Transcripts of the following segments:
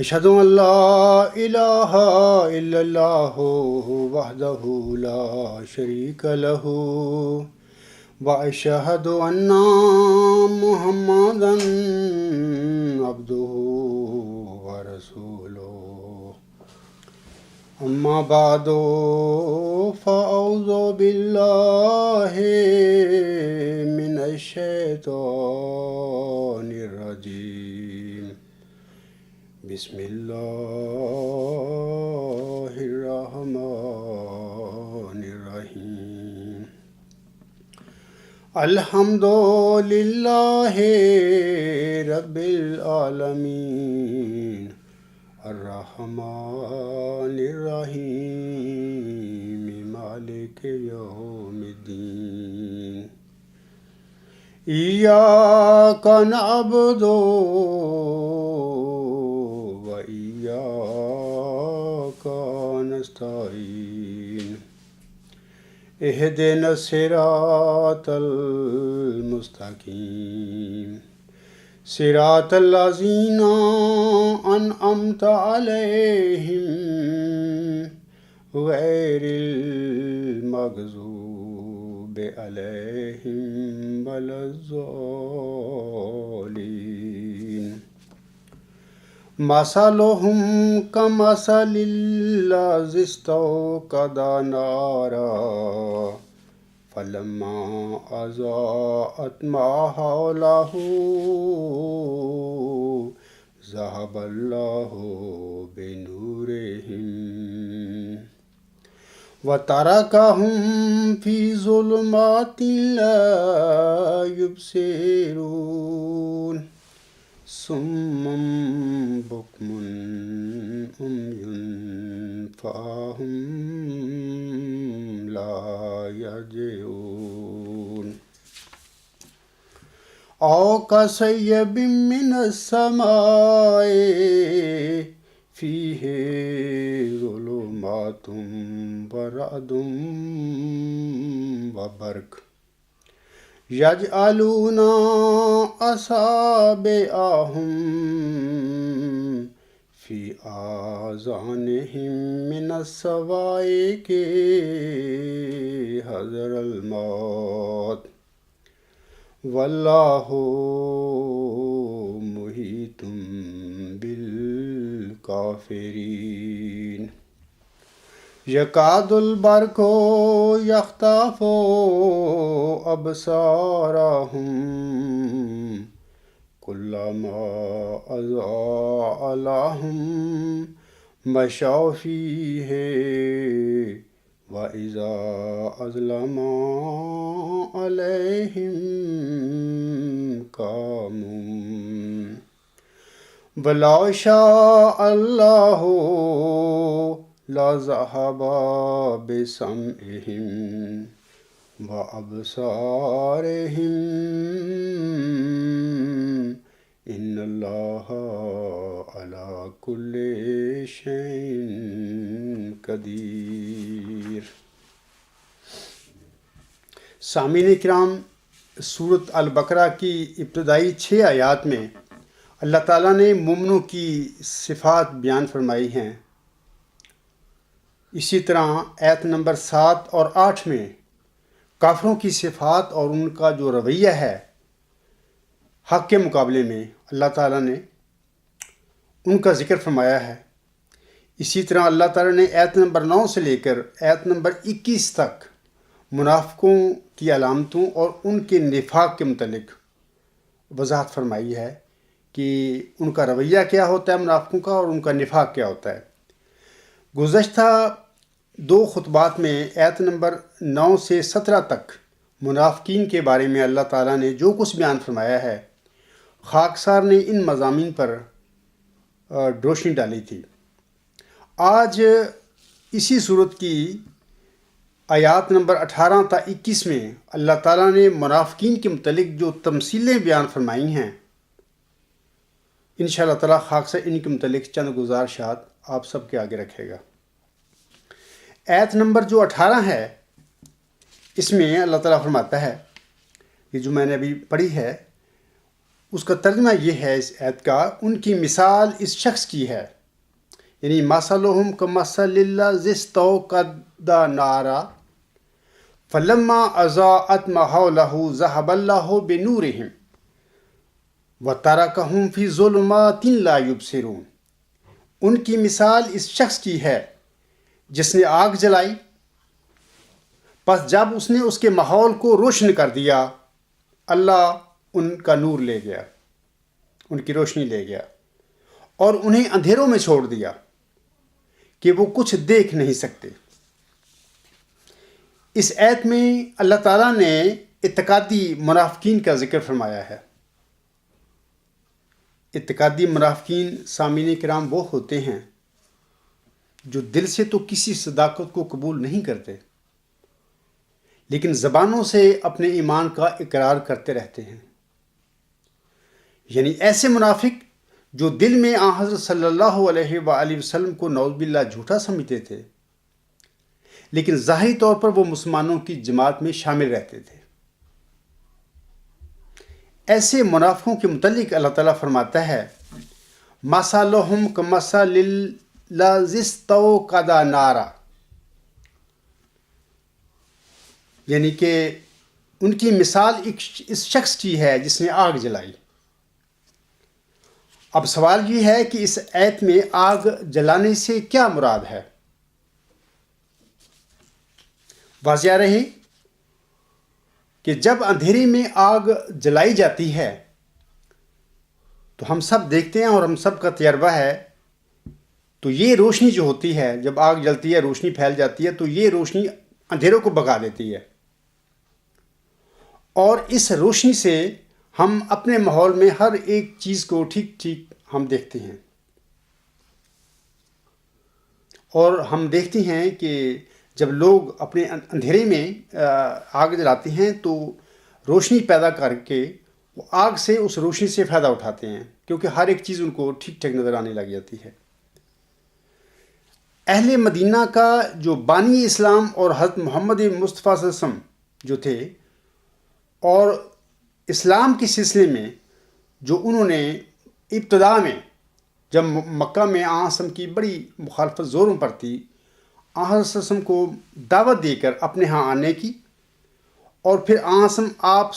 أشهد أن لا إله إلا الله وحده لا شريك له وأشهد أن محمدا عبده ورسوله أما بعد فأعوذ بالله من الشيطان الرجيم بسم الله الرحمن الرحيم الحمد لله رب العالمين الرحمن الرحيم مالك يوم الدين إياك نعبد وإياك نستعين اهدنا الصراط المستقيم صراط الذين أنعمت عليهم غير المغضوب عليهم ولا الضالين مثلهم كمثل الذي استوقد نارا فلما أضاءت ما حوله ذهب الله بنورهم وتركهم في ظلمات لا يبصرون صم بكم عمي فهم لا يرجعون أو كصيب من السماء فيه ظلمات ورعد وبرق يجعلون أصابعهم في آذانهم من الصواعق حذر الموت والله محيط بالكافرين يكاد البرق يخطف أبصارهم كلما أضاء لهم مشوا فيه وإذا أظلم عليهم قاموا ولو شاء الله لذهب بسمعهم وأبصارهم إن الله على كل شيء قدیر۔ سامعین کرام، سورۃ البقرہ کی ابتدائی 6 آیات میں اللہ تعالیٰ نے مومنوں کی صفات بیان فرمائی ہیں۔ اسی طرح آیت نمبر 7 اور 8 میں کافروں کی صفات اور ان کا جو رویہ ہے حق کے مقابلے میں اللہ تعالیٰ نے ان کا ذکر فرمایا ہے۔ اسی طرح اللہ تعالیٰ نے آیت نمبر 9 سے لے کر آیت نمبر 21 تک منافقوں کی علامتوں اور ان کے نفاق کے متعلق وضاحت فرمائی ہے کہ ان کا رویہ کیا ہوتا ہے منافقوں کا اور ان کا نفاق کیا ہوتا ہے۔ گزشتہ 2 خطبات میں آیت نمبر 9 سے 17 تک منافقین کے بارے میں اللہ تعالیٰ نے جو کچھ بیان فرمایا ہے، خاکسار نے ان مضامین پر روشنی ڈالی تھی۔ آج اسی صورت کی آیات نمبر 18 تا 21 میں اللہ تعالیٰ نے منافقین کے متعلق جو تمثیلیں بیان فرمائی ہیں، انشاءاللہ تعالیٰ خاکسار ان کے متعلق چند گزارشات آپ سب کے آگے رکھے گا۔ آیت نمبر جو 18 ہے، اس میں اللہ تعالیٰ فرماتا ہے، یہ جو میں نے ابھی پڑھی ہے، اس کا ترجمہ یہ ہے اس آیت کا، ان کی مثال اس شخص کی ہے، یعنی مثلہم کمثل الذی استوقد نارا فلما اضاءت ما حولہ ذہب اللہ بنورہم وترکہم فی ظلمات لا یبصرون۔ ان کی مثال اس شخص کی ہے جس نے آگ جلائی، پس جب اس نے اس کے ماحول کو روشن کر دیا، اللہ ان کا نور لے گیا، ان کی روشنی لے گیا اور انہیں اندھیروں میں چھوڑ دیا کہ وہ کچھ دیکھ نہیں سکتے۔ اس آیت میں اللہ تعالیٰ نے اعتقادی منافقین کا ذکر فرمایا ہے۔ اعتقادی منافقین سامعین کرام وہ ہوتے ہیں جو دل سے تو کسی صداقت کو قبول نہیں کرتے، لیکن زبانوں سے اپنے ایمان کا اقرار کرتے رہتے ہیں۔ یعنی ایسے منافق جو دل میں آن حضرت صلی اللہ علیہ وآلہ وسلم کو نعوذ باللہ جھوٹا سمجھتے تھے، لیکن ظاہری طور پر وہ مسلمانوں کی جماعت میں شامل رہتے تھے۔ ایسے منافقوں کے متعلق اللہ تعالیٰ فرماتا ہے مَثَلُهُمْ كَمَثَلِ الَّذِي اسْتَوْقَدَ نَارًا، یعنی کہ ان کی مثال اس شخص کی ہے جس نے آگ جلائی۔ اب سوال یہ ہے کہ اس آیت میں آگ جلانے سے کیا مراد ہے؟ واضح رہے کہ جب اندھیرے میں آگ جلائی جاتی ہے تو ہم سب دیکھتے ہیں اور ہم سب کا تجربہ ہے، تو یہ روشنی جو ہوتی ہے، جب آگ جلتی ہے روشنی پھیل جاتی ہے تو یہ روشنی اندھیروں کو بھگا دیتی ہے، اور اس روشنی سے ہم اپنے ماحول میں ہر ایک چیز کو ٹھیک ٹھیک ہم دیکھتے ہیں، اور ہم دیکھتے ہیں کہ جب لوگ اپنے اندھیرے میں آگ جلاتے ہیں تو روشنی پیدا کر کے وہ آگ سے اس روشنی سے فائدہ اٹھاتے ہیں، کیونکہ ہر ایک چیز ان کو ٹھیک ٹھیک نظر آنے لگ جاتی ہے۔ اہل مدینہ کا جو بانی اسلام اور حضرت محمد مصطفیٰ صلی اللہ علیہ وسلم جو تھے، اور اسلام کے سلسلے میں جو انہوں نے ابتدا میں جب مکہ میں آن حضرت کی بڑی مخالفت زوروں پر تھی، آن حضرت صلی اللہ علیہ وسلم کو دعوت دے کر اپنے ہاں آنے کی، اور پھر آن حضرت آپ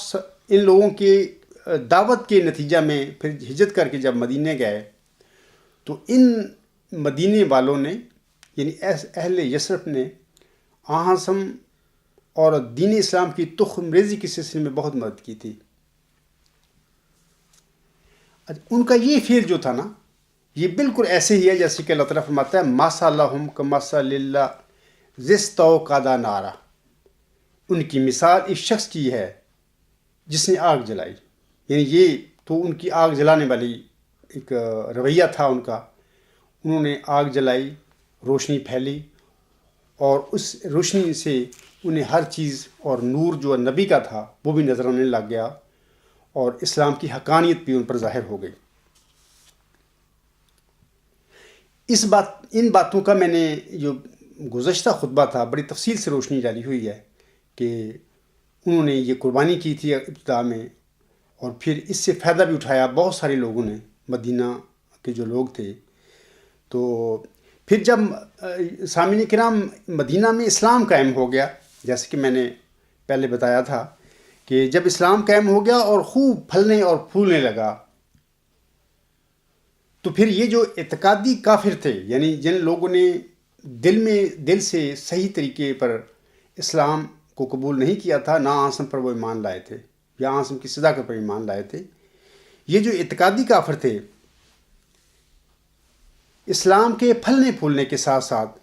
ان لوگوں کے دعوت کے نتیجہ میں پھر ہجرت کر کے جب مدینے گئے تو ان مدینے والوں نے یعنی اہل یثرب نے آن حضرت اور دین اسلام کی تخم ریزی کے سلسلے میں بہت مدد کی تھی۔ ان کا یہ فعل جو تھا نا، یہ بالکل ایسے ہی ہے جیسے کہ اللہ تعالیٰ فرماتا ہے مَثَلُهُمْ كَمَثَلِ الَّذِي اسْتَوْقَدَ نَارًا، ان کی مثال اس شخص کی ہے جس نے آگ جلائی۔ یعنی یہ تو ان کی آگ جلانے والی ایک رویہ تھا ان کا، انہوں نے آگ جلائی، روشنی پھیلی، اور اس روشنی سے انہیں ہر چیز اور نور جو نبی کا تھا وہ بھی نظر آنے لگ گیا، اور اسلام کی حقانیت بھی ان پر ظاہر ہو گئی۔ ان باتوں کا میں نے جو گزشتہ خطبہ تھا بڑی تفصیل سے روشنی ڈالی ہوئی ہے کہ انہوں نے یہ قربانی کی تھی ابتدا میں، اور پھر اس سے فائدہ بھی اٹھایا بہت سارے لوگوں نے، مدینہ کے جو لوگ تھے۔ تو پھر جب سامعین کرام مدینہ میں اسلام قائم ہو گیا، جیسے کہ میں نے پہلے بتایا تھا کہ جب اسلام قائم ہو گیا اور خوب پھلنے اور پھولنے لگا، تو پھر یہ جو اعتقادی کافر تھے، یعنی جن لوگوں نے دل سے صحیح طریقے پر اسلام کو قبول نہیں کیا تھا، نہ آسم پر وہ ایمان لائے تھے یا آسم کی صداقت پر ایمان لائے تھے، یہ جو اعتقادی کافر تھے، اسلام کے پھلنے پھولنے کے ساتھ ساتھ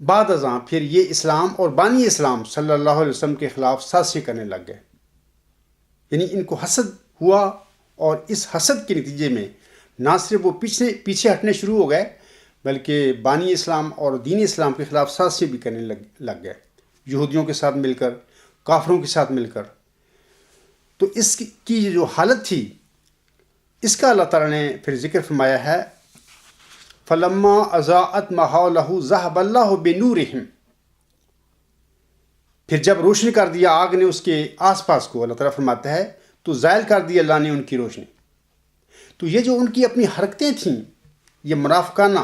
بعد ازاں پھر یہ اسلام اور بانی اسلام صلی اللہ علیہ وسلم کے خلاف سازشیں کرنے لگ گئے۔ یعنی ان کو حسد ہوا، اور اس حسد کے نتیجے میں نہ صرف وہ پیچھے ہٹنے شروع ہو گئے، بلکہ بانی اسلام اور دین اسلام کے خلاف سازشیں بھی کرنے لگ گئے، یہودیوں کے ساتھ مل کر، کافروں کے ساتھ مل کر۔ تو اس کی جو حالت تھی، اس کا اللہ تعالیٰ نے پھر ذکر فرمایا ہے فَلَمَّا أَضَاءَتْ مَا حَوْلَهُ ذَهَبَ اللَّهُ بِنُورِهِمْ، پھر جب روشن کر دیا آگ نے اس کے آس پاس کو، اللہ تعالیٰ فرماتا ہے تو زائل کر دی اللہ نے ان کی روشنی۔ تو یہ جو ان کی اپنی حرکتیں تھیں، یہ منافقانہ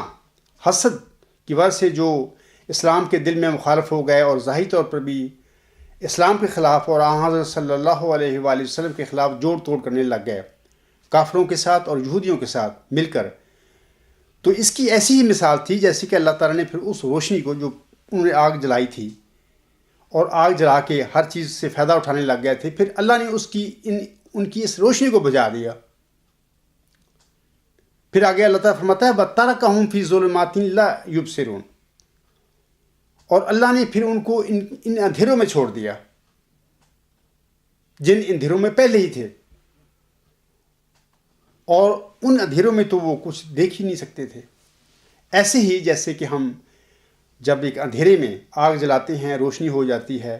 حسد کی وجہ سے جو اسلام کے دل میں مخالف ہو گئے اور ظاہری طور پر بھی اسلام کے خلاف اور آن حضرت صلی اللہ علیہ وآلہ وسلم کے خلاف جوڑ توڑ کرنے لگ گئے کافروں کے ساتھ اور یہودیوں کے ساتھ مل کر، تو اس کی ایسی ہی مثال تھی جیسے کہ اللہ تعالیٰ نے پھر اس روشنی کو جو انہوں نے آگ جلائی تھی اور آگ جلا کے ہر چیز سے فائدہ اٹھانے لگ گئے تھے، پھر اللہ نے ان کی اس روشنی کو بجھا دیا۔ پھر آگے اللہ تعالیٰ فرماتا ہے وَتَرَكَهُمْ فِي ظُلُمَاتٍ لَا يُبْصِرُونَ، اور اللہ نے پھر ان کو ان اندھیروں میں چھوڑ دیا جن اندھیروں میں پہلے ہی تھے، اور ان اندھیروں میں تو وہ کچھ دیکھ ہی نہیں سکتے تھے۔ ایسے ہی جیسے کہ ہم جب ایک اندھیرے میں آگ جلاتے ہیں، روشنی ہو جاتی ہے،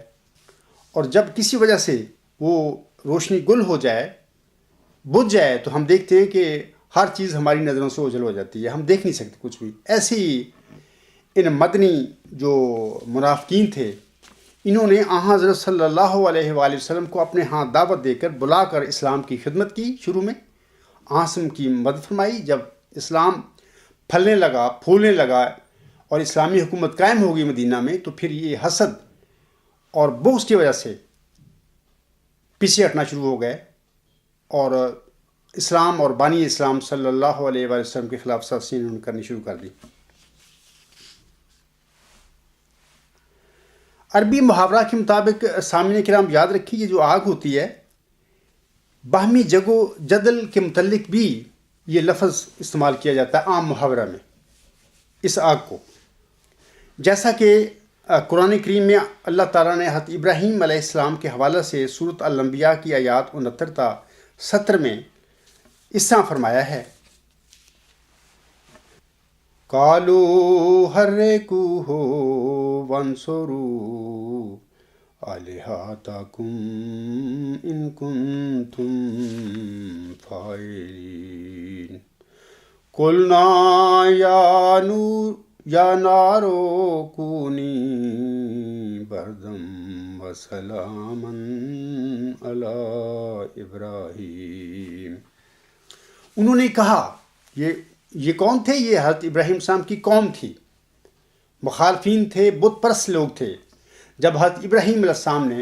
اور جب کسی وجہ سے وہ روشنی گل ہو جائے، بجھ جائے، تو ہم دیکھتے ہیں کہ ہر چیز ہماری نظروں سے اوجھل ہو جاتی ہے، ہم دیکھ نہیں سکتے کچھ بھی۔ ایسے ہی ان مدنی جو منافقین تھے، انہوں نے آن حضرت صلی اللہ علیہ وآلہ وسلم کو اپنے ہاں دعوت دے کر بلا کر اسلام کی خدمت کی، شروع میں آسم کی مدد فرمائی۔ جب اسلام پھلنے لگا، پھولنے لگا اور اسلامی حکومت قائم ہو گئی مدینہ میں، تو پھر یہ حسد اور بغض کی وجہ سے پیچھے ہٹنا شروع ہو گئے اور اسلام اور بانی اسلام صلی اللہ علیہ وآلہ وسلم کے خلاف سازشیں انہوں نے کرنی شروع کر دی۔ عربی محاورہ کے مطابق سامعین کرام یاد رکھیے، یہ جو آگ ہوتی ہے، باہمی جگ و جدل کے متعلق بھی یہ لفظ استعمال کیا جاتا ہے عام محاورہ میں اس آگ کو، جیسا کہ قرآن کریم میں اللہ تعالیٰ نے حضرت ابراہیم علیہ السلام کے حوالے سے سورۃ الانبیاء کی آیات 69 تا 70 میں اس طرح فرمایا ہے قَالُوا حَرِّقُوهُ وَانصُرُوا آلِهَتَكُمْ إِن كُنتُمْ فَاعِلِينَ قُلْنَا يَا نَارُ كُونِي بَرْدًا وَسَلَامًا عَلَىٰ إِبْرَاهِيمَ۔ انہوں نے کہا، یہ کون تھے؟ یہ حضرت ابراہیم السلام کی قوم تھی، مخالفین تھے، بت پرست لوگ تھے۔ جب حضرت ابراہیم علیہ السلام نے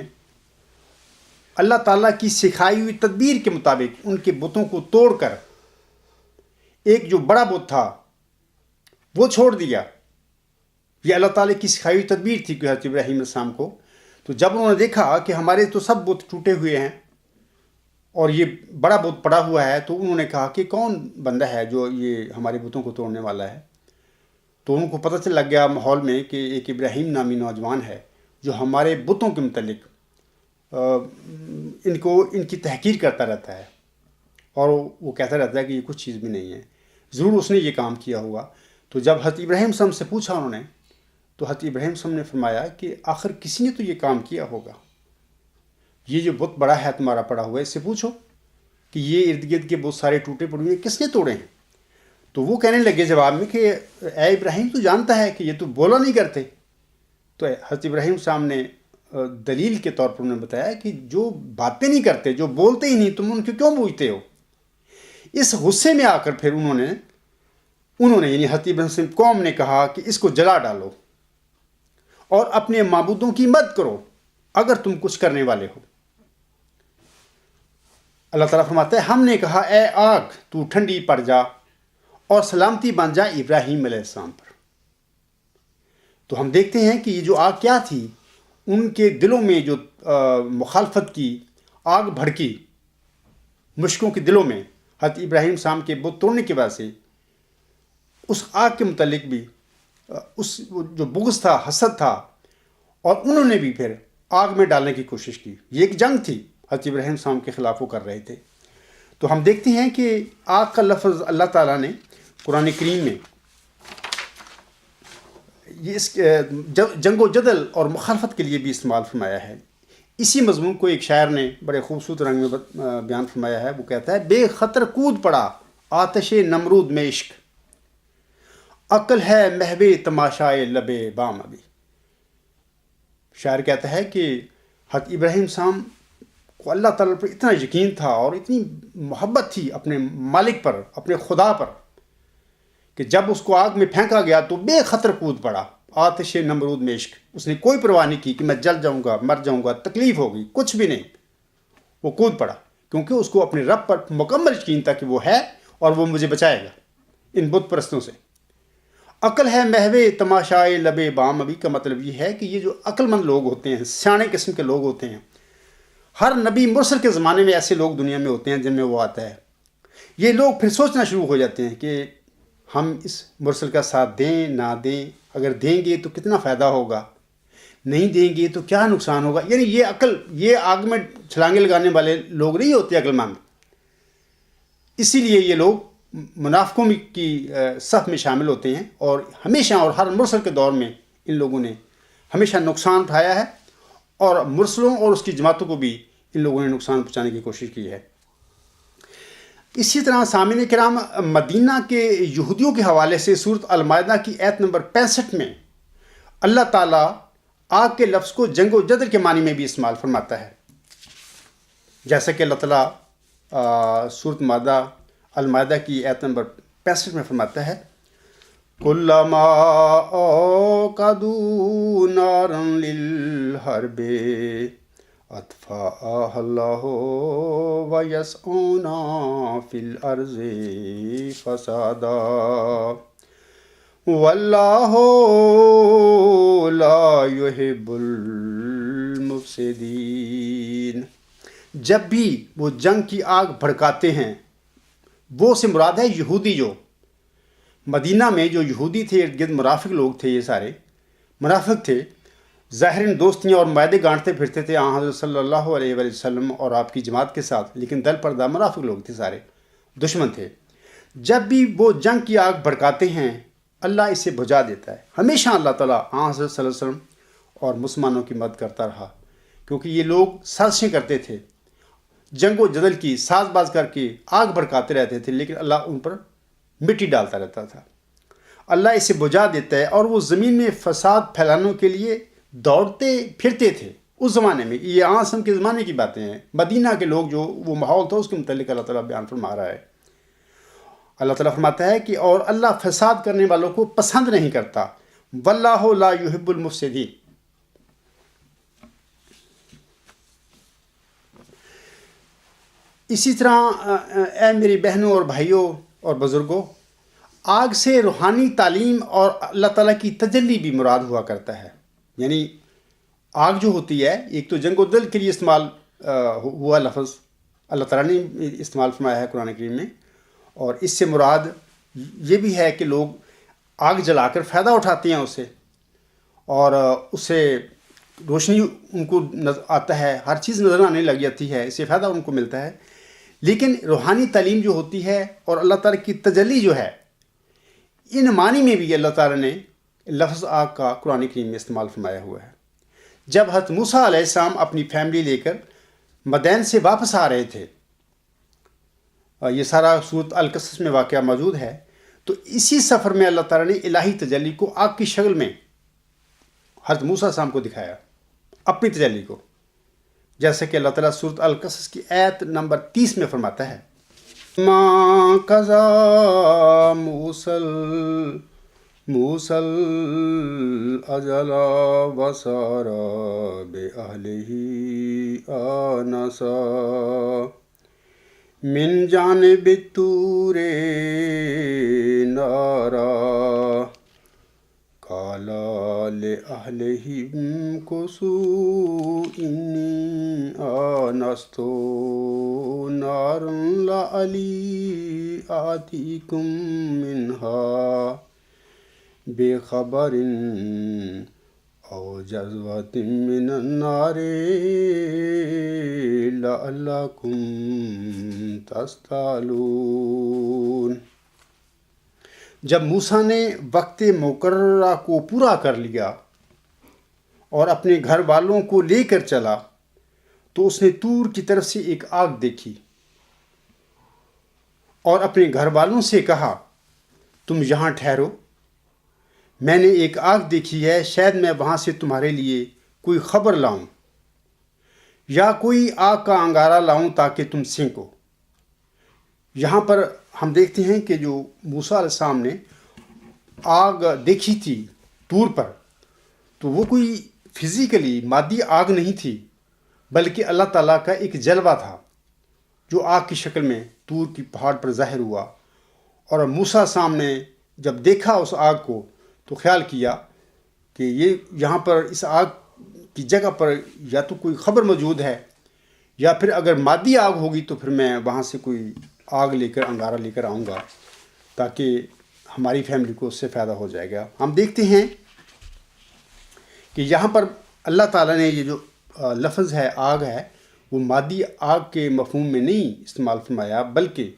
اللہ تعالیٰ کی سکھائی ہوئی تدبیر کے مطابق ان کے بتوں کو توڑ کر ایک جو بڑا بت تھا وہ چھوڑ دیا، یہ اللہ تعالیٰ کی سکھائی ہوئی تدبیر تھی کہ حضرت ابراہیم علیہ السلام کو، تو جب انہوں نے دیکھا کہ ہمارے تو سب بت ٹوٹے ہوئے ہیں اور یہ بڑا بت پڑا ہوا ہے، تو انہوں نے کہا کہ کون بندہ ہے جو یہ ہمارے بتوں کو توڑنے والا ہے؟ تو ان کو پتہ چل لگ گیا ماحول میں کہ ایک ابراہیم نامی نوجوان ہے جو ہمارے بتوں کے متعلق ان کی تحقیر کرتا رہتا ہے، اور وہ کہتا رہتا ہے کہ یہ کچھ چیز بھی نہیں ہے، ضرور اس نے یہ کام کیا ہوگا۔ تو جب حضرت ابراہیم صلی اللہ علیہ وسلم سے پوچھا انہوں نے، تو حضرت ابراہیم صلی اللہ علیہ وسلم نے فرمایا کہ آخر کسی نے تو یہ کام کیا ہوگا، یہ جو بت بڑا ہے تمہارا پڑا ہوا ہے، اس سے پوچھو کہ یہ ارد گرد کے بہت سارے ٹوٹے پڑے ہوئے کس نے توڑے ہیں؟ تو وہ کہنے لگے جواب میں کہ اے ابراہیم، تو جانتا ہے کہ یہ تو بولا نہیں کرتے۔ تو حضرت ابراہیم صاحب نے دلیل کے طور پر انہوں نے بتایا کہ جو باتیں نہیں کرتے، جو بولتے ہی نہیں، تم ان کو کیوں پوچھتے ہو؟ اس غصے میں آ کر پھر انہوں نے یعنی حضرت ابراہیم قوم نے کہا کہ اس کو جلا ڈالو اور اپنے معبودوں کی مدد کرو اگر تم کچھ کرنے والے ہو۔ اللہ تعالیٰ فرماتا ہے ہم نے کہا اے آگ تو ٹھنڈی پڑ جا اور سلامتی بن جا ابراہیم علیہ السلام پر۔ تو ہم دیکھتے ہیں کہ یہ جو آگ کیا تھی، ان کے دلوں میں جو مخالفت کی آگ بھڑکی، مشرکوں کے دلوں میں حضرت ابراہیم السلام کے بت توڑنے کی وجہ سے اس آگ کے متعلق بھی اس جو بغض تھا، حسد تھا، اور انہوں نے بھی پھر آگ میں ڈالنے کی کوشش کی۔ یہ ایک جنگ تھی حضرت ابراہیم السلام کے خلاف وہ کر رہے تھے۔ تو ہم دیکھتے ہیں کہ آگ کا لفظ اللہ تعالیٰ نے قرآن کریم میں یہ اس جنگ و جدل اور مخالفت کے لیے بھی استعمال فرمایا ہے۔ اسی مضمون کو ایک شاعر نے بڑے خوبصورت رنگ میں بیان فرمایا ہے، وہ کہتا ہے بے خطر کود پڑا آتش نمرود میں عشق، عقل ہے محو تماشائے لب بام ابھی۔ شاعر کہتا ہے کہ حضرت ابراہیم السلام کو اللہ تعالیٰ پر اتنا یقین تھا اور اتنی محبت تھی اپنے مالک پر، اپنے خدا پر، کہ جب اس کو آگ میں پھینکا گیا تو بے خطر کود پڑا، آتش نمرود میں عشق. اس نے کوئی پرواہ نہیں کی کہ میں جل جاؤں گا، مر جاؤں گا، تکلیف ہوگی، کچھ بھی نہیں. وہ کود پڑا کیونکہ اس کو اپنے رب پر مکمل یقین تھا کہ وہ ہے اور وہ مجھے بچائے گا ان بت پرستوں سے. عقل ہے محو تماشائے لب بام ابھی کا مطلب یہ ہے کہ یہ جو عقل مند لوگ ہوتے ہیں، سیانے قسم کے لوگ ہوتے ہیں، ہر نبی مرسل کے زمانے میں ایسے لوگ دنیا میں ہوتے ہیں جن میں وہ آتا ہے. یہ لوگ پھر سوچنا شروع ہو جاتے ہیں کہ ہم اس مرسل کا ساتھ دیں نہ دیں، اگر دیں گے تو کتنا فائدہ ہوگا، نہیں دیں گے تو کیا نقصان ہوگا. یعنی یہ عقل، یہ آگ میں چھلانگے لگانے والے لوگ نہیں ہوتے عقل مند. اسی لیے یہ لوگ منافقوں کی صف میں شامل ہوتے ہیں، اور ہمیشہ اور ہر مرسل کے دور میں ان لوگوں نے ہمیشہ نقصان اٹھایا ہے، اور مرسلوں اور اس کی جماعتوں کو بھی ان لوگوں نے نقصان پہنچانے کی کوشش کی ہے. اسی طرح سامعین کرام، مدینہ کے یہودیوں کے حوالے سے سورۃ المائدہ کی آیت نمبر 65 میں اللہ تعالیٰ آگ کے لفظ کو جنگ و جدل کے معنی میں بھی استعمال فرماتا ہے. جیسا کہ اللہ تعالیٰ سورۃ المائدہ کی آیت نمبر 65 میں فرماتا ہے، کلما اوقدوا نارا للحرب اطفاءها الله ويسعون في الارض فسادا والله لا يحب المفسدين. جب بھی وہ جنگ کی آگ بھڑکاتے ہیں، وہ سے مراد ہے یہودی. جو مدینہ میں جو یہودی تھے، ارد گرد مرافق لوگ تھے، یہ سارے منافق تھے، ظاہراً دوستیاں اور معاہدے گانٹتے پھرتے تھے حضرت صلی اللہ علیہ وآلہ وسلم اور آپ کی جماعت کے ساتھ، لیکن دل پردہ منافق لوگ تھے، سارے دشمن تھے. جب بھی وہ جنگ کی آگ بھڑکاتے ہیں، اللہ اسے بجھا دیتا ہے. ہمیشہ اللہ تعالیٰ حضرت صلی اللہ علیہ وسلم اور مسلمانوں کی مدد کرتا رہا، کیونکہ یہ لوگ سازشیں کرتے تھے، جنگ و جدل کی ساز باز کر کے آگ بھڑکاتے رہتے تھے، لیکن اللہ ان پر مٹی ڈالتا رہتا تھا. اللہ اسے بجھا دیتا ہے، اور وہ زمین میں فساد پھیلانے کے لیے دوڑتے پھرتے تھے اس زمانے میں. یہ آسم کے زمانے کی باتیں ہیں. مدینہ کے لوگ جو وہ ماحول تھا اس کے متعلق اللہ تعالیٰ بیان فرما رہا ہے. اللہ تعالیٰ فرماتا ہے کہ اور اللہ فساد کرنے والوں کو پسند نہیں کرتا، واللہ لا یحب المفسدین. اسی طرح اے میری بہنوں اور بھائیوں اور بزرگوں، آگ سے روحانی تعلیم اور اللہ تعالیٰ کی تجلی بھی مراد ہوا کرتا ہے. یعنی آگ جو ہوتی ہے، ایک تو جنگ و دل کے لیے استعمال ہوا لفظ اللہ تعالیٰ نے استعمال فرمایا ہے قرآن کریم میں، اور اس سے مراد یہ بھی ہے کہ لوگ آگ جلا کر فائدہ اٹھاتے ہیں اسے، اور اس سے روشنی ان کو آتا ہے، ہر چیز نظر آنے لگ جاتی ہے، اس سے فائدہ ان کو ملتا ہے. لیکن روحانی تعلیم جو ہوتی ہے اور اللہ تعالیٰ کی تجلی جو ہے، ان معنی میں بھی اللہ تعالیٰ نے لفظ آگ کا قرآن کریم میں استعمال فرمایا ہوا ہے. جب حضرت موسیٰ علیہ السلام اپنی فیملی لے کر مدین سے واپس آ رہے تھے، یہ سارا سورۃ القصص میں واقعہ موجود ہے، تو اسی سفر میں اللہ تعالیٰ نے الہی تجلی کو آگ کی شکل میں حضرت موسیٰ علیہ السلام کو دکھایا، اپنی تجلی کو. جیسا کہ اللہ تعالیٰ سورۃ القصص کی آیت نمبر 30 میں فرماتا ہے، ما قضا موسل اجل وسار بأہلہ آنسا من جانب الطور نارا قال لأہلہم کثوا انی آنست نارا لعلی آتیکم منہا بخبر او جذوۃ من النار لعلکم تصطلون. جب موسیٰ نے وقت مقررہ کو پورا کر لیا اور اپنے گھر والوں کو لے کر چلا، تو اس نے طور کی طرف سے ایک آگ دیکھی اور اپنے گھر والوں سے کہا، تم یہاں ٹھہرو، میں نے ایک آگ دیکھی ہے، شاید میں وہاں سے تمہارے لیے کوئی خبر لاؤں. یا کوئی آگ کا انگارہ لاؤں تاکہ تم سینکو۔ یہاں پر ہم دیکھتے ہیں کہ جو موسیٰ علیہ السلام نے آگ دیکھی تھی طور پر، تو وہ کوئی فزیکلی مادی آگ نہیں تھی، بلکہ اللہ تعالیٰ کا ایک جلوہ تھا جو آگ کی شکل میں طور کی پہاڑ پر ظاہر ہوا۔ اور موسیٰ علیہ السلام نے جب دیکھا اس آگ کو تو خیال کیا کہ یہاں پر اس آگ کی جگہ پر یا تو کوئی خبر موجود ہے، یا پھر اگر مادی آگ ہوگی تو پھر میں وہاں سے کوئی آگ لے کر انگارہ لے کر آؤں گا تاکہ ہماری فیملی کو اس سے فائدہ ہو جائے گا۔ ہم دیکھتے ہیں کہ یہاں پر اللہ تعالیٰ نے یہ جو لفظ ہے آگ ہے، وہ مادی آگ کے مفہوم میں نہیں استعمال فرمایا، بلکہ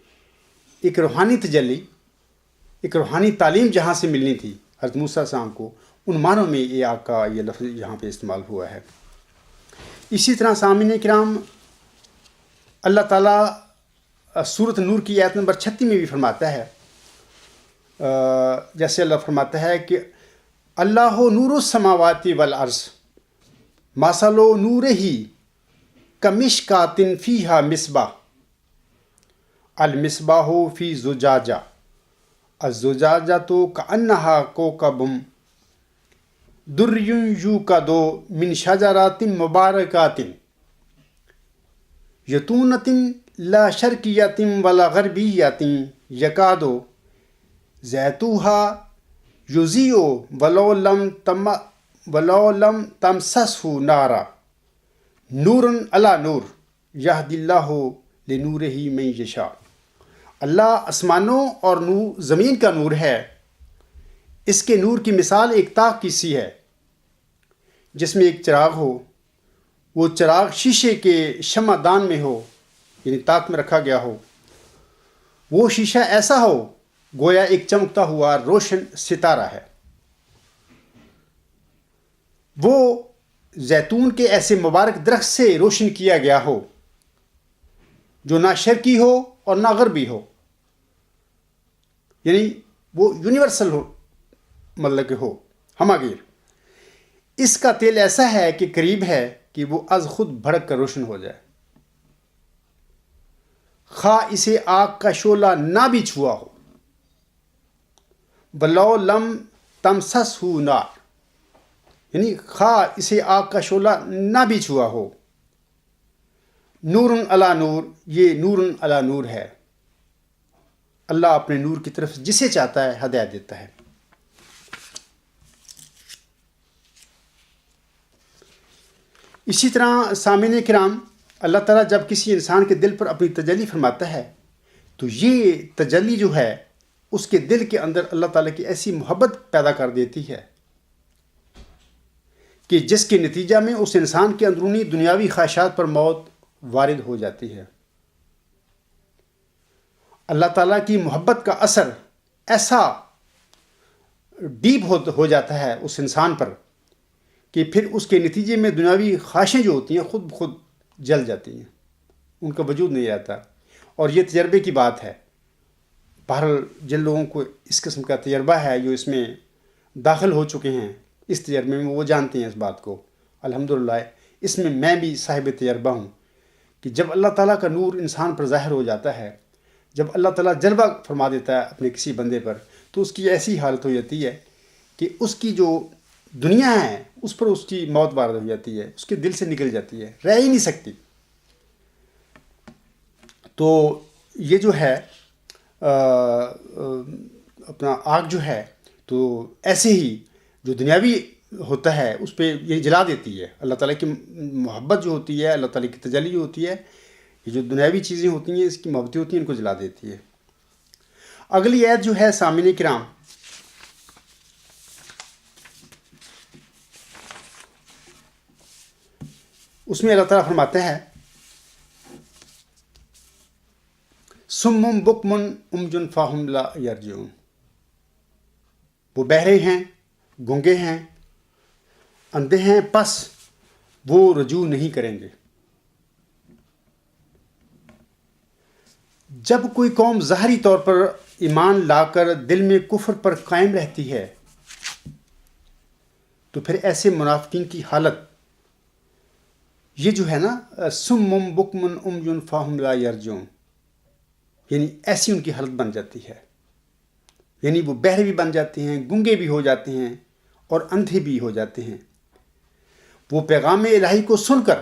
ایک روحانی تجلی، ایک روحانی تعلیم جہاں سے ملنی تھی حضرت موسیٰ علیہ السلام کو، ان معنوں میں یہ آگ کا یہ لفظ یہاں پہ استعمال ہوا ہے۔ اسی طرح سامعین کرام، اللہ تعالیٰ سورۃ نور کی آیت نمبر 36 میں بھی فرماتا ہے، جیسے اللہ فرماتا ہے کہ اللہ نور السماوات والارض مثل نورہ کمشکات فیہا مصباح المصباح فی زجاجہ الزجاجۃ کأنہا کوکب دری یوقد من شجرۃ مبارکۃ زیتونۃ لا شرقیۃ ولا غربیۃ یکاد زیتوہا یضیء ولو لم تمسسہ نارا نور علی نور یہدی اللہ لنورہ من یشاء۔ اللہ آسمانوں اور زمین کا نور ہے، اس کے نور کی مثال ایک طاق کی سی ہے جس میں ایک چراغ ہو، وہ چراغ شیشے کے شمع دان میں ہو، یعنی طاق میں رکھا گیا ہو، وہ شیشہ ایسا ہو گویا ایک چمکتا ہوا روشن ستارہ ہے۔ وہ زیتون کے ایسے مبارک درخت سے روشن کیا گیا ہو جو نہ شرقی ہو اور نہ غربی ہو، یعنی وہ یونیورسل ہو، مطلب کہ ہو ہماگیر۔ اس کا تیل ایسا ہے کہ قریب ہے کہ وہ از خود بھڑک کر روشن ہو جائے، خواہ اسے آگ کا شعلہ نہ بھی چھوا ہو، ولو لم تمسسہ نار، یعنی خواہ اسے آگ کا شعلہ نہ بھی چھوا ہو۔ نور علی نور، یہ نور علی نور ہے۔ اللہ اپنے نور کی طرف جسے چاہتا ہے ہدایت دیتا ہے۔ اسی طرح سامعین کرام، اللہ تعالیٰ جب کسی انسان کے دل پر اپنی تجلی فرماتا ہے تو یہ تجلی جو ہے اس کے دل کے اندر اللہ تعالیٰ کی ایسی محبت پیدا کر دیتی ہے کہ جس کے نتیجہ میں اس انسان کے اندرونی دنیاوی خواہشات پر موت وارد ہو جاتی ہے۔ اللہ تعالیٰ کی محبت کا اثر ایسا ڈیپ ہو جاتا ہے اس انسان پر کہ پھر اس کے نتیجے میں دنیاوی خواہشیں جو ہوتی ہیں خود بخود جل جاتی ہیں، ان کا وجود نہیں رہتا۔ اور یہ تجربے کی بات ہے۔ بہرحال جن لوگوں کو اس قسم کا تجربہ ہے، جو اس میں داخل ہو چکے ہیں اس تجربے میں، وہ جانتے ہیں اس بات کو۔ الحمدللہ اس میں بھی صاحب تجربہ ہوں کہ جب اللہ تعالیٰ کا نور انسان پر ظاہر ہو جاتا ہے، جب اللہ تعالیٰ جلوہ فرما دیتا ہے اپنے کسی بندے پر، تو اس کی ایسی حالت ہو جاتی ہے کہ اس کی جو دنیا ہے اس پر اس کی موت وارد ہو جاتی ہے، اس کے دل سے نکل جاتی ہے، رہ ہی نہیں سکتی۔ تو یہ جو ہے اپنا آگ جو ہے تو ایسے ہی جو دنیاوی ہوتا ہے اس پہ یہ جلا دیتی ہے۔ اللہ تعالیٰ کی محبت جو ہوتی ہے، اللہ تعالیٰ کی تجلی جو ہوتی ہے، یہ جو دنیاوی چیزیں ہوتی ہیں، اس کی محبتیں ہوتی ہیں، ان کو جلا دیتی ہے۔ اگلی آیت جو ہے سامعین کرام، اس میں اللہ تعالیٰ فرماتا ہے سم بکم عمج فہم لا یرجعون، وہ بہرے ہیں، گونگے ہیں، اندھے ہیں، پس وہ رجوع نہیں کریں گے۔ جب کوئی قوم ظاہری طور پر ایمان لا کر دل میں کفر پر قائم رہتی ہے تو پھر ایسے منافقین کی حالت یہ جو ہے نا سم بکمن عمي فهم لا يرجعون، یعنی ایسی ان کی حالت بن جاتی ہے، یعنی وہ بہرے بھی بن جاتے ہیں، گنگے بھی ہو جاتے ہیں اور اندھے بھی ہو جاتے ہیں۔ وہ پیغام الہی کو سن کر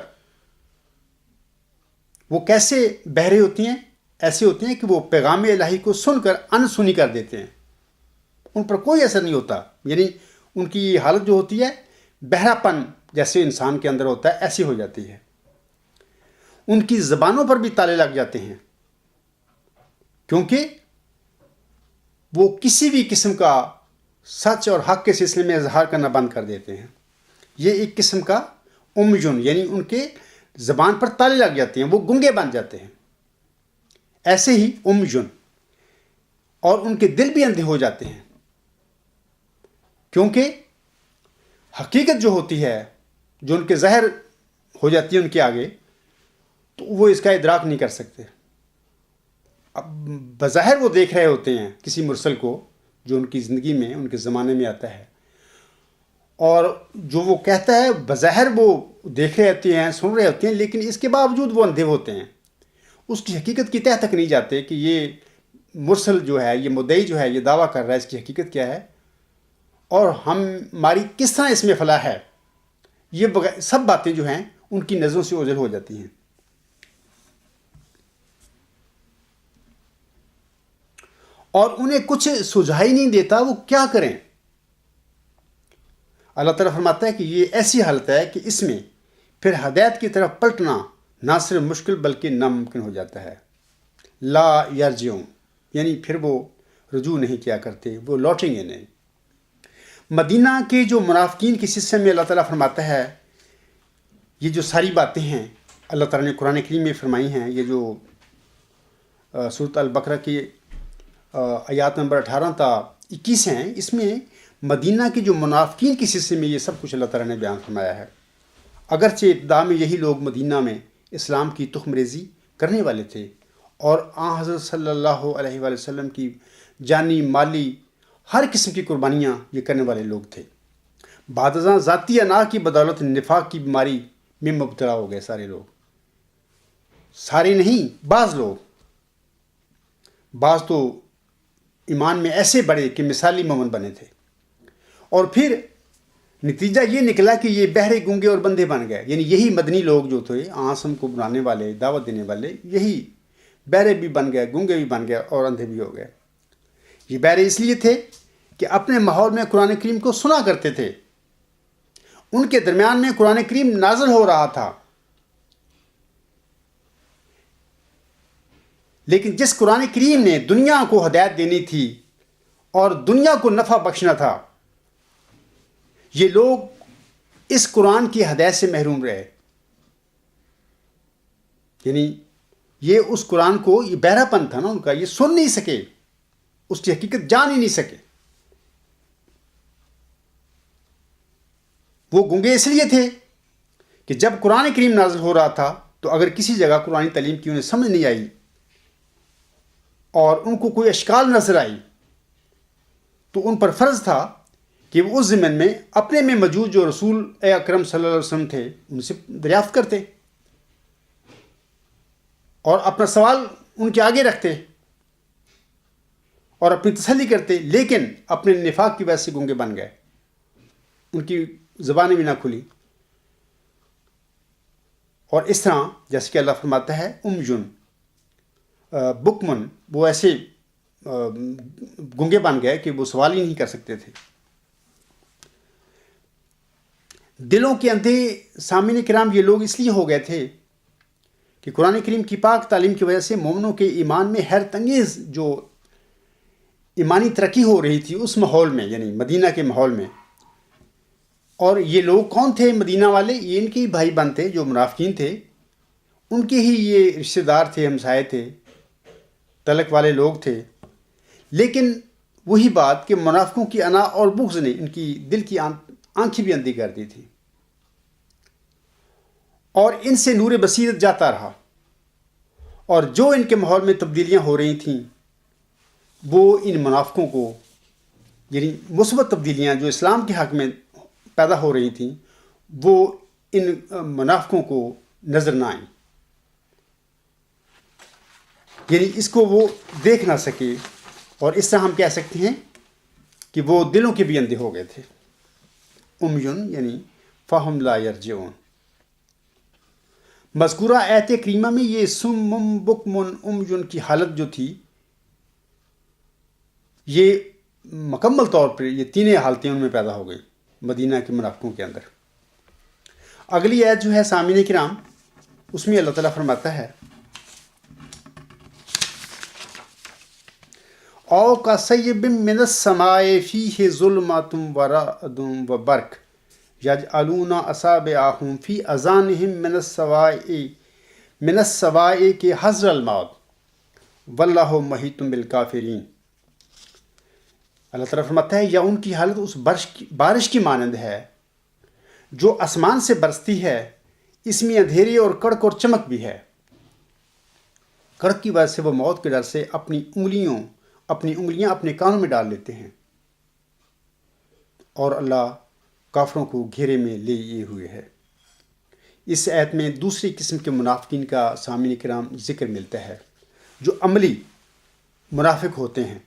وہ کیسے بہرے ہوتے ہیں؟ ایسے ہوتے ہیں کہ وہ پیغام الہی کو سن کر انسنی کر دیتے ہیں، ان پر کوئی اثر نہیں ہوتا، یعنی ان کی یہ حالت جو ہوتی ہے بہرا پن جیسے انسان کے اندر ہوتا ہے ایسی ہو جاتی ہے۔ ان کی زبانوں پر بھی تالے لگ جاتے ہیں، کیونکہ وہ کسی بھی قسم کا سچ اور حق کے سلسلے میں اظہار کرنا بند کر دیتے ہیں۔ یہ ایک قسم کا امیون، یعنی ان کے زبان پر تالے لگ جاتے ہیں، وہ گنگے بن جاتے ہیں۔ ایسے ہی امیون، اور ان کے دل بھی اندھے ہو جاتے ہیں، کیونکہ حقیقت جو ہوتی ہے، جو ان کے ظاہر ہو جاتی ہے ان کے آگے، تو وہ اس کا ادراک نہیں کر سکتے۔ اب بظاہر وہ دیکھ رہے ہوتے ہیں کسی مرسل کو جو ان کی زندگی میں، ان کے زمانے میں آتا ہے، اور جو وہ کہتا ہے بظاہر وہ دیکھ رہے ہوتے ہیں، سن رہے ہوتے ہیں، لیکن اس کے باوجود وہ اندھے ہوتے ہیں، اس کی حقیقت کی تہ تک نہیں جاتے کہ یہ مرسل جو ہے، یہ مدعی جو ہے، یہ دعویٰ کر رہا ہے، اس کی حقیقت کیا ہے اور ہماری کس طرح اس میں فلاح ہے۔ یہ سب باتیں جو ہیں ان کی نظروں سے اوجھل ہو جاتی ہیں۔ اور انہیں کچھ سجھائی نہیں دیتا وہ کیا کریں۔ اللہ تعالیٰ فرماتا ہے کہ یہ ایسی حالت ہے کہ اس میں پھر ہدایت کی طرف پلٹنا نہ صرف مشکل بلکہ ناممکن ہو جاتا ہے۔ لا یرجعون، یعنی پھر وہ رجوع نہیں کیا کرتے، وہ لوٹیں گے نہیں۔ مدینہ کے جو منافقین کے سلسلے میں اللہ تعالیٰ فرماتا ہے، یہ جو ساری باتیں ہیں اللہ تعالیٰ نے قرآن کریم میں فرمائی ہیں، یہ جو سورۃ البقرہ کی آیات نمبر 18 تا 21 ہیں، اس میں مدینہ کے جو منافقین کے سلسلے میں یہ سب کچھ اللہ تعالیٰ نے بیان فرمایا ہے۔ اگرچہ ابتدا میں یہی لوگ مدینہ میں اسلام کی تخم ریزی کرنے والے تھے اور آن حضرت صلی اللہ علیہ وآلہ وسلم کی جانی، مالی، ہر قسم کی قربانیاں یہ کرنے والے لوگ تھے، بعد ازاں ذاتی انا کی بدولت نفاق کی بیماری میں مبتلا ہو گئے سارے لوگ۔ سارے نہیں، بعض لوگ، بعض تو ایمان میں ایسے بڑے کہ مثالی مومن بنے تھے، اور پھر نتیجہ یہ نکلا کہ یہ بہرے، گنگے اور بندھے بن گئے۔ یعنی یہی مدنی لوگ جو تھے، آسم کو بنانے والے، دعوت دینے والے، یہی بہرے بھی بن گئے، گنگے بھی بن گئے اور اندھے بھی ہو گئے۔ یہ بہرے اس لیے تھے کہ اپنے ماحول میں قرآن کریم کو سنا کرتے تھے، ان کے درمیان میں قرآن کریم نازل ہو رہا تھا، لیکن جس قرآن کریم نے دنیا کو ہدایت دینی تھی اور دنیا کو نفع بخشنا تھا، یہ لوگ اس قرآن کی ہدایت سے محروم رہے۔ یعنی یہ اس قرآن کو، یہ بہرا پن تھا نا ان کا، یہ سن نہیں سکے، اس کی حقیقت جان ہی نہیں سکے۔ وہ گنگے اس لیے تھے کہ جب قرآن کریم نازل ہو رہا تھا تو اگر کسی جگہ قرآن تعلیم کی انہیں سمجھ نہیں آئی اور ان کو کوئی اشکال نظر آئی تو ان پر فرض تھا کہ وہ اس ضمن میں اپنے میں موجود جو رسول اکرم صلی اللہ علیہ وسلم تھے ان سے دریافت کرتے اور اپنا سوال ان کے آگے رکھتے اور اپنی تسلی کرتے، لیکن اپنے نفاق کی وجہ سے گنگے بن گئے، ان کی زبانیں بھی نہ کھلی۔ اور اس طرح جیسے کہ اللہ فرماتا ہے امیون بکمن، وہ ایسے گنگے بن گئے کہ وہ سوال ہی نہیں کر سکتے تھے۔ دلوں کے اندھے سامعین کرام یہ لوگ اس لیے ہو گئے تھے کہ قرآن کریم کی پاک تعلیم کی وجہ سے مومنوں کے ایمان میں حیرت انگیز جو ایمانی ترقی ہو رہی تھی اس ماحول میں، یعنی مدینہ کے ماحول میں۔ اور یہ لوگ کون تھے مدینہ والے؟ یہ ان کے ہی بھائی بہن تھے جو منافقین تھے، ان کے ہی یہ رشتہ دار تھے، ہمسائے تھے، تلک والے لوگ تھے۔ لیکن وہی بات کہ منافقوں کی انا اور بغض نے ان کی دل کی آنکھیں بھی اندھی کر دی تھی، اور ان سے نور بصیرت جاتا رہا، اور جو ان کے ماحول میں تبدیلیاں ہو رہی تھیں وہ ان منافقوں کو، یعنی مثبت تبدیلیاں جو اسلام کے حق میں پیدا ہو رہی تھیں، وہ ان منافقوں کو نظر نہ آئیں، یعنی اس کو وہ دیکھ نہ سکے، اور اس طرح ہم کہہ سکتے ہیں کہ وہ دلوں کے بھی اندھے ہو گئے تھے۔ امیون یعنی فہم لا یرجعون۔ مذکورہ آیت کریمہ میں یہ سم بکم امیون کی حالت جو تھی، یہ مکمل طور پر یہ تینیں حالتیں ان میں پیدا ہو گئی مدینہ کے منافقوں کے اندر۔ اگلی آیت جو ہے سامعین کرام، اس میں اللہ تعالیٰ فرماتا ہے او کصیب من السماء فیہ ظلمات ورعد وبرق یجعلون اصابعہم فی اذانہم من السواء کے حذر الموت واللہ محیط بالکافرین۔ اللہ تعالیٰ فرماتا ہے یا ان کی حالت اس بارش کی مانند ہے جو آسمان سے برستی ہے، اس میں اندھیرے اور کڑک اور چمک بھی ہے۔ کڑک کی وجہ سے وہ موت کے ڈر سے اپنی انگلیاں اپنے کانوں میں ڈال لیتے ہیں، اور اللہ کافروں کو گھیرے میں لیے ہوئے ہے۔ اس آیت میں دوسری قسم کے منافقین کا سامعین کرام ذکر ملتا ہے، جو عملی منافق ہوتے ہیں۔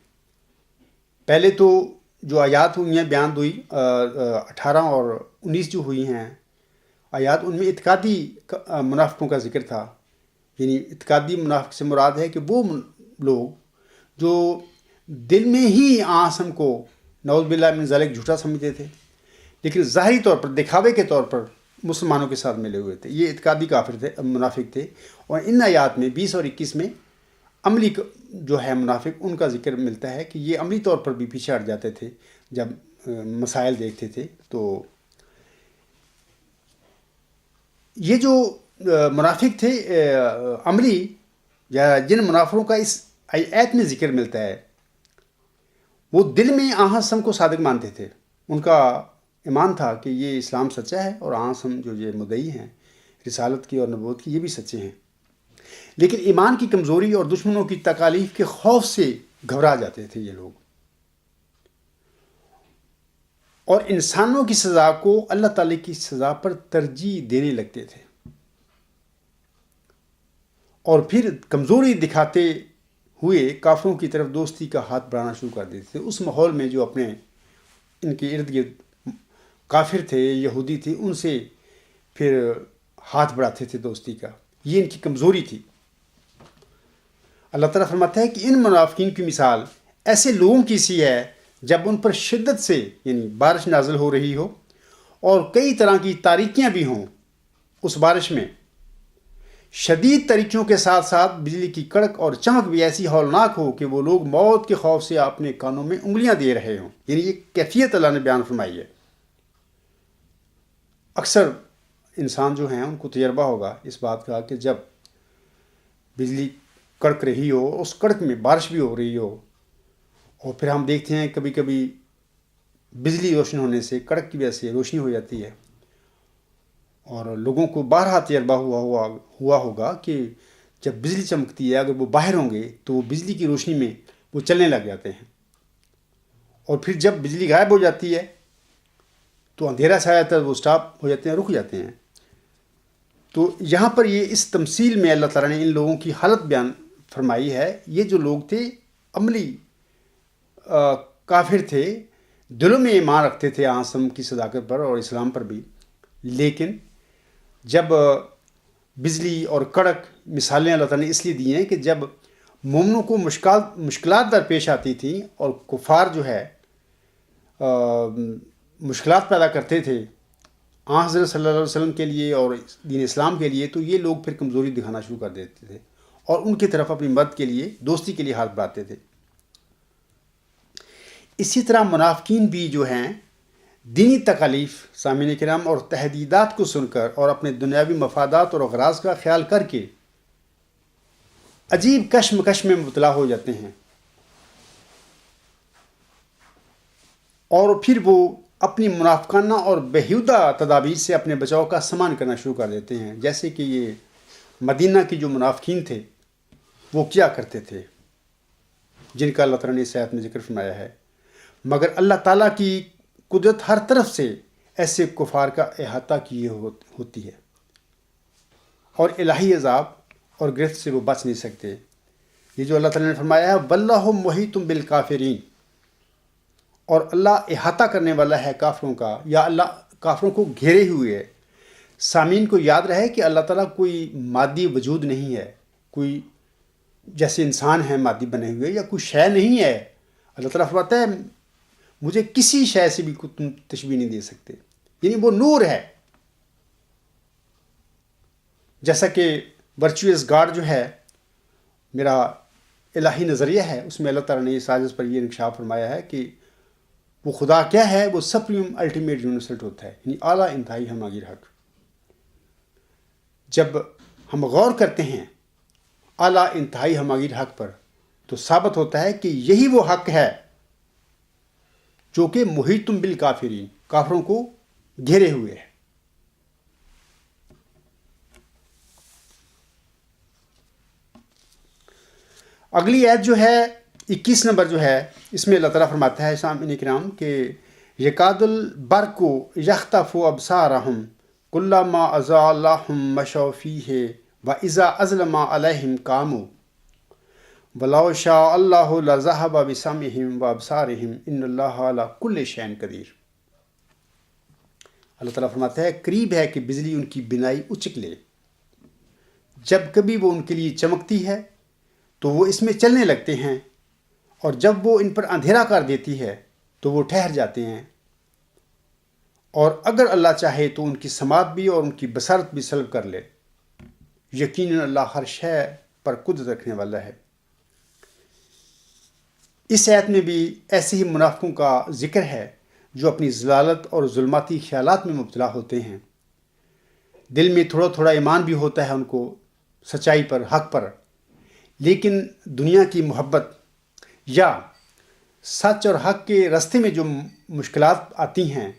پہلے تو جو آیات ہوئی ہیں بیان ہوئی 18 اور 19 جو ہوئی ہیں آیات، ان میں اعتقادی منافقوں کا ذکر تھا۔ یعنی اعتقادی منافق سے مراد ہے کہ وہ لوگ جو دل میں ہی آسم کو نعوذ باللہ من ذالک جھوٹا سمجھتے تھے، لیکن ظاہری طور پر دکھاوے کے طور پر مسلمانوں کے ساتھ ملے ہوئے تھے، یہ اعتقادی کافر تھے، منافق تھے۔ اور ان آیات میں 20 اور 21 میں عملی جو ہے منافق، ان کا ذکر ملتا ہے کہ یہ عملی طور پر بھی پیچھے ہٹ جاتے تھے جب مسائل دیکھتے تھے۔ تو یہ جو منافق تھے عملی، یا جن منافقوں کا اس آیت میں ذکر ملتا ہے، وہ دل میں آہسم کو صادق مانتے تھے۔ ان کا ایمان تھا کہ یہ اسلام سچا ہے، اور آہسم جو یہ مدعی ہیں رسالت کی اور نبوت کی، یہ بھی سچے ہیں، لیکن ایمان کی کمزوری اور دشمنوں کی تکالیف کے خوف سے گھبرا جاتے تھے یہ لوگ، اور انسانوں کی سزا کو اللہ تعالی کی سزا پر ترجیح دینے لگتے تھے، اور پھر کمزوری دکھاتے ہوئے کافروں کی طرف دوستی کا ہاتھ بڑھانا شروع کر دیتے تھے۔ اس ماحول میں جو اپنے ان کے ارد گرد کافر تھے، یہودی تھے، ان سے پھر ہاتھ بڑھاتے تھے دوستی کا۔ یہ ان کی کمزوری تھی۔ اللہ تعالیٰ فرماتا ہے کہ ان منافقین کی مثال ایسے لوگوں کی سی ہے جب ان پر شدت سے یعنی بارش نازل ہو رہی ہو، اور کئی طرح کی تاریکیاں بھی ہوں۔ اس بارش میں شدید تاریکیوں کے ساتھ ساتھ بجلی کی کڑک اور چمک بھی ایسی ہولناک ہو کہ وہ لوگ موت کے خوف سے اپنے کانوں میں انگلیاں دے رہے ہوں۔ یعنی یہ کیفیت اللہ نے بیان فرمائی ہے۔ اکثر انسان جو ہیں ان کو تجربہ ہوگا اس بات کا کہ جب بجلی کڑک رہی ہو، اس کڑک میں بارش بھی ہو رہی ہو، اور پھر ہم دیکھتے ہیں کبھی کبھی بجلی روشن ہونے سے کڑک کی وجہ سے روشنی ہو جاتی ہے، اور لوگوں کو بارہا تجربہ ہوا ہوگا کہ جب بجلی چمکتی ہے، اگر وہ باہر ہوں گے تو وہ بجلی کی روشنی میں وہ چلنے لگ جاتے ہیں، اور پھر جب بجلی غائب ہو جاتی ہے تو اندھیرا چھا جاتا ہے، وہ سٹاپ ہو جاتے ہیں، رک جاتے ہیں۔ تو یہاں پر یہ اس تمثیل میں اللہ تعالیٰ نے ان لوگوں کی حالت بیان فرمائی ہے۔ یہ جو لوگ تھے عملی کافر تھے، دلوں میں ایمان رکھتے تھے آسم کی صداقت پر اور اسلام پر بھی، لیکن جب بجلی اور کڑک مثالیں اللہ تعالیٰ نے اس لیے دی ہیں کہ جب مومنوں کو مشکلات درپیش آتی تھیں، اور کفار جو ہے مشکلات پیدا کرتے تھے حضرت صلی اللہ علیہ وسلم کے لیے اور دین اسلام کے لیے، تو یہ لوگ پھر کمزوری دکھانا شروع کر دیتے تھے، اور ان کی طرف اپنی مدد کے لیے، دوستی کے لیے ہاتھ بڑھاتے تھے۔ اسی طرح منافقین بھی جو ہیں دینی تکالیف سامعین کرام اور تحدیدات کو سن کر اور اپنے دنیاوی مفادات اور اغراض کا خیال کر کے عجیب کشمکش میں مبتلا ہو جاتے ہیں، اور پھر وہ اپنی منافقانہ اور بیہودہ تدابیر سے اپنے بچاؤ کا سامان کرنا شروع کر دیتے ہیں۔ جیسے کہ یہ مدینہ کے جو منافقین تھے وہ کیا کرتے تھے، جن کا اللہ تعالیٰ نے اس آیت میں ذکر فرمایا ہے۔ مگر اللہ تعالیٰ کی قدرت ہر طرف سے ایسے کفار کا احاطہ کیے ہوتی ہے۔ اور الہی عذاب اور گرفت سے وہ بچ نہیں سکتے۔ یہ جو اللہ تعالیٰ نے فرمایا ہے واللہ محیط بالکافرین، اور اللہ احاطہ کرنے والا ہے کافروں کا، یا اللہ کافروں کو گھیرے ہوئے ہے۔ سامعین کو یاد رہے کہ اللہ تعالیٰ کوئی مادی وجود نہیں ہے، کوئی جیسے انسان ہیں مادی بنے ہوئے، یا کوئی شے نہیں ہے۔ اللہ تعالیٰ فرماتا ہے مجھے کسی شے سے بھی تم تشبیہ نہیں دے سکتے، یعنی وہ نور ہے۔ جیسا کہ ورچوئس گاڈ جو ہے، میرا الہی نظریہ ہے، اس میں اللہ تعالیٰ نے اس آیت پر یہ انکشاف فرمایا ہے کہ وہ خدا کیا ہے، وہ سپریم الٹیمیٹ یونیورسل ہوتا ہے، یعنی اعلیٰ انتہائی ہماگیر حق۔ جب ہم غور کرتے ہیں اعلیٰ انتہائی ہماگیر حق پر، تو ثابت ہوتا ہے کہ یہی وہ حق ہے جو کہ محیط بالکافرین، کافروں کو گھیرے ہوئے ہے۔ اگلی آیت جو ہے 21 نمبر جو ہے، اس میں اللہ تعالیٰ فرماتا ہے سامعین کرام کہ یکاد البرق یخطف ابصارہم کلما اضاء لہم مشوا فیہ واذا اظلم علیہم قاموا ولو شاء اللہ لذہب بسمعہم وابصارہم ان اللہ علی کل شیء قدیر۔ اللہ تعالیٰ فرماتا ہے قریب ہے کہ بجلی ان کی بینائی اچک لے، جب کبھی وہ ان کے لیے چمکتی ہے تو وہ اس میں چلنے لگتے ہیں، اور جب وہ ان پر اندھیرا کر دیتی ہے تو وہ ٹھہر جاتے ہیں، اور اگر اللہ چاہے تو ان کی سماعت بھی اور ان کی بصارت بھی سلب کر لے۔ یقیناً اللہ ہر شے پر قدرت رکھنے والا ہے۔ اس آیت میں بھی ایسے ہی منافقوں کا ذکر ہے جو اپنی ضلالت اور ظلماتی خیالات میں مبتلا ہوتے ہیں۔ دل میں تھوڑا تھوڑا ایمان بھی ہوتا ہے ان کو سچائی پر، حق پر، لیکن دنیا کی محبت یا سچ اور حق کے راستے میں جو مشکلات آتی ہیں،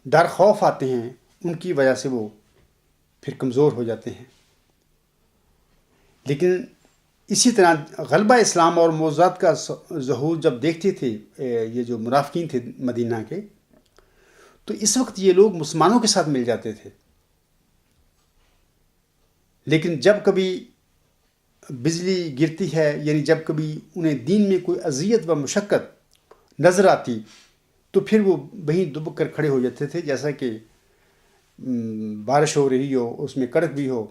ڈر خوف آتے ہیں، ان کی وجہ سے وہ پھر کمزور ہو جاتے ہیں۔ لیکن اسی طرح غلبہ اسلام اور معجزات کا ظہور جب دیکھتے تھے یہ جو منافقین تھے مدینہ کے، تو اس وقت یہ لوگ مسلمانوں کے ساتھ مل جاتے تھے، لیکن جب کبھی بجلی گرتی ہے، یعنی جب کبھی انہیں دین میں کوئی اذیت و مشقت نظر آتی، تو پھر وہ وہیں دبک کر کھڑے ہو جاتے تھے، جیسا کہ بارش ہو رہی ہو، اس میں کڑک بھی ہو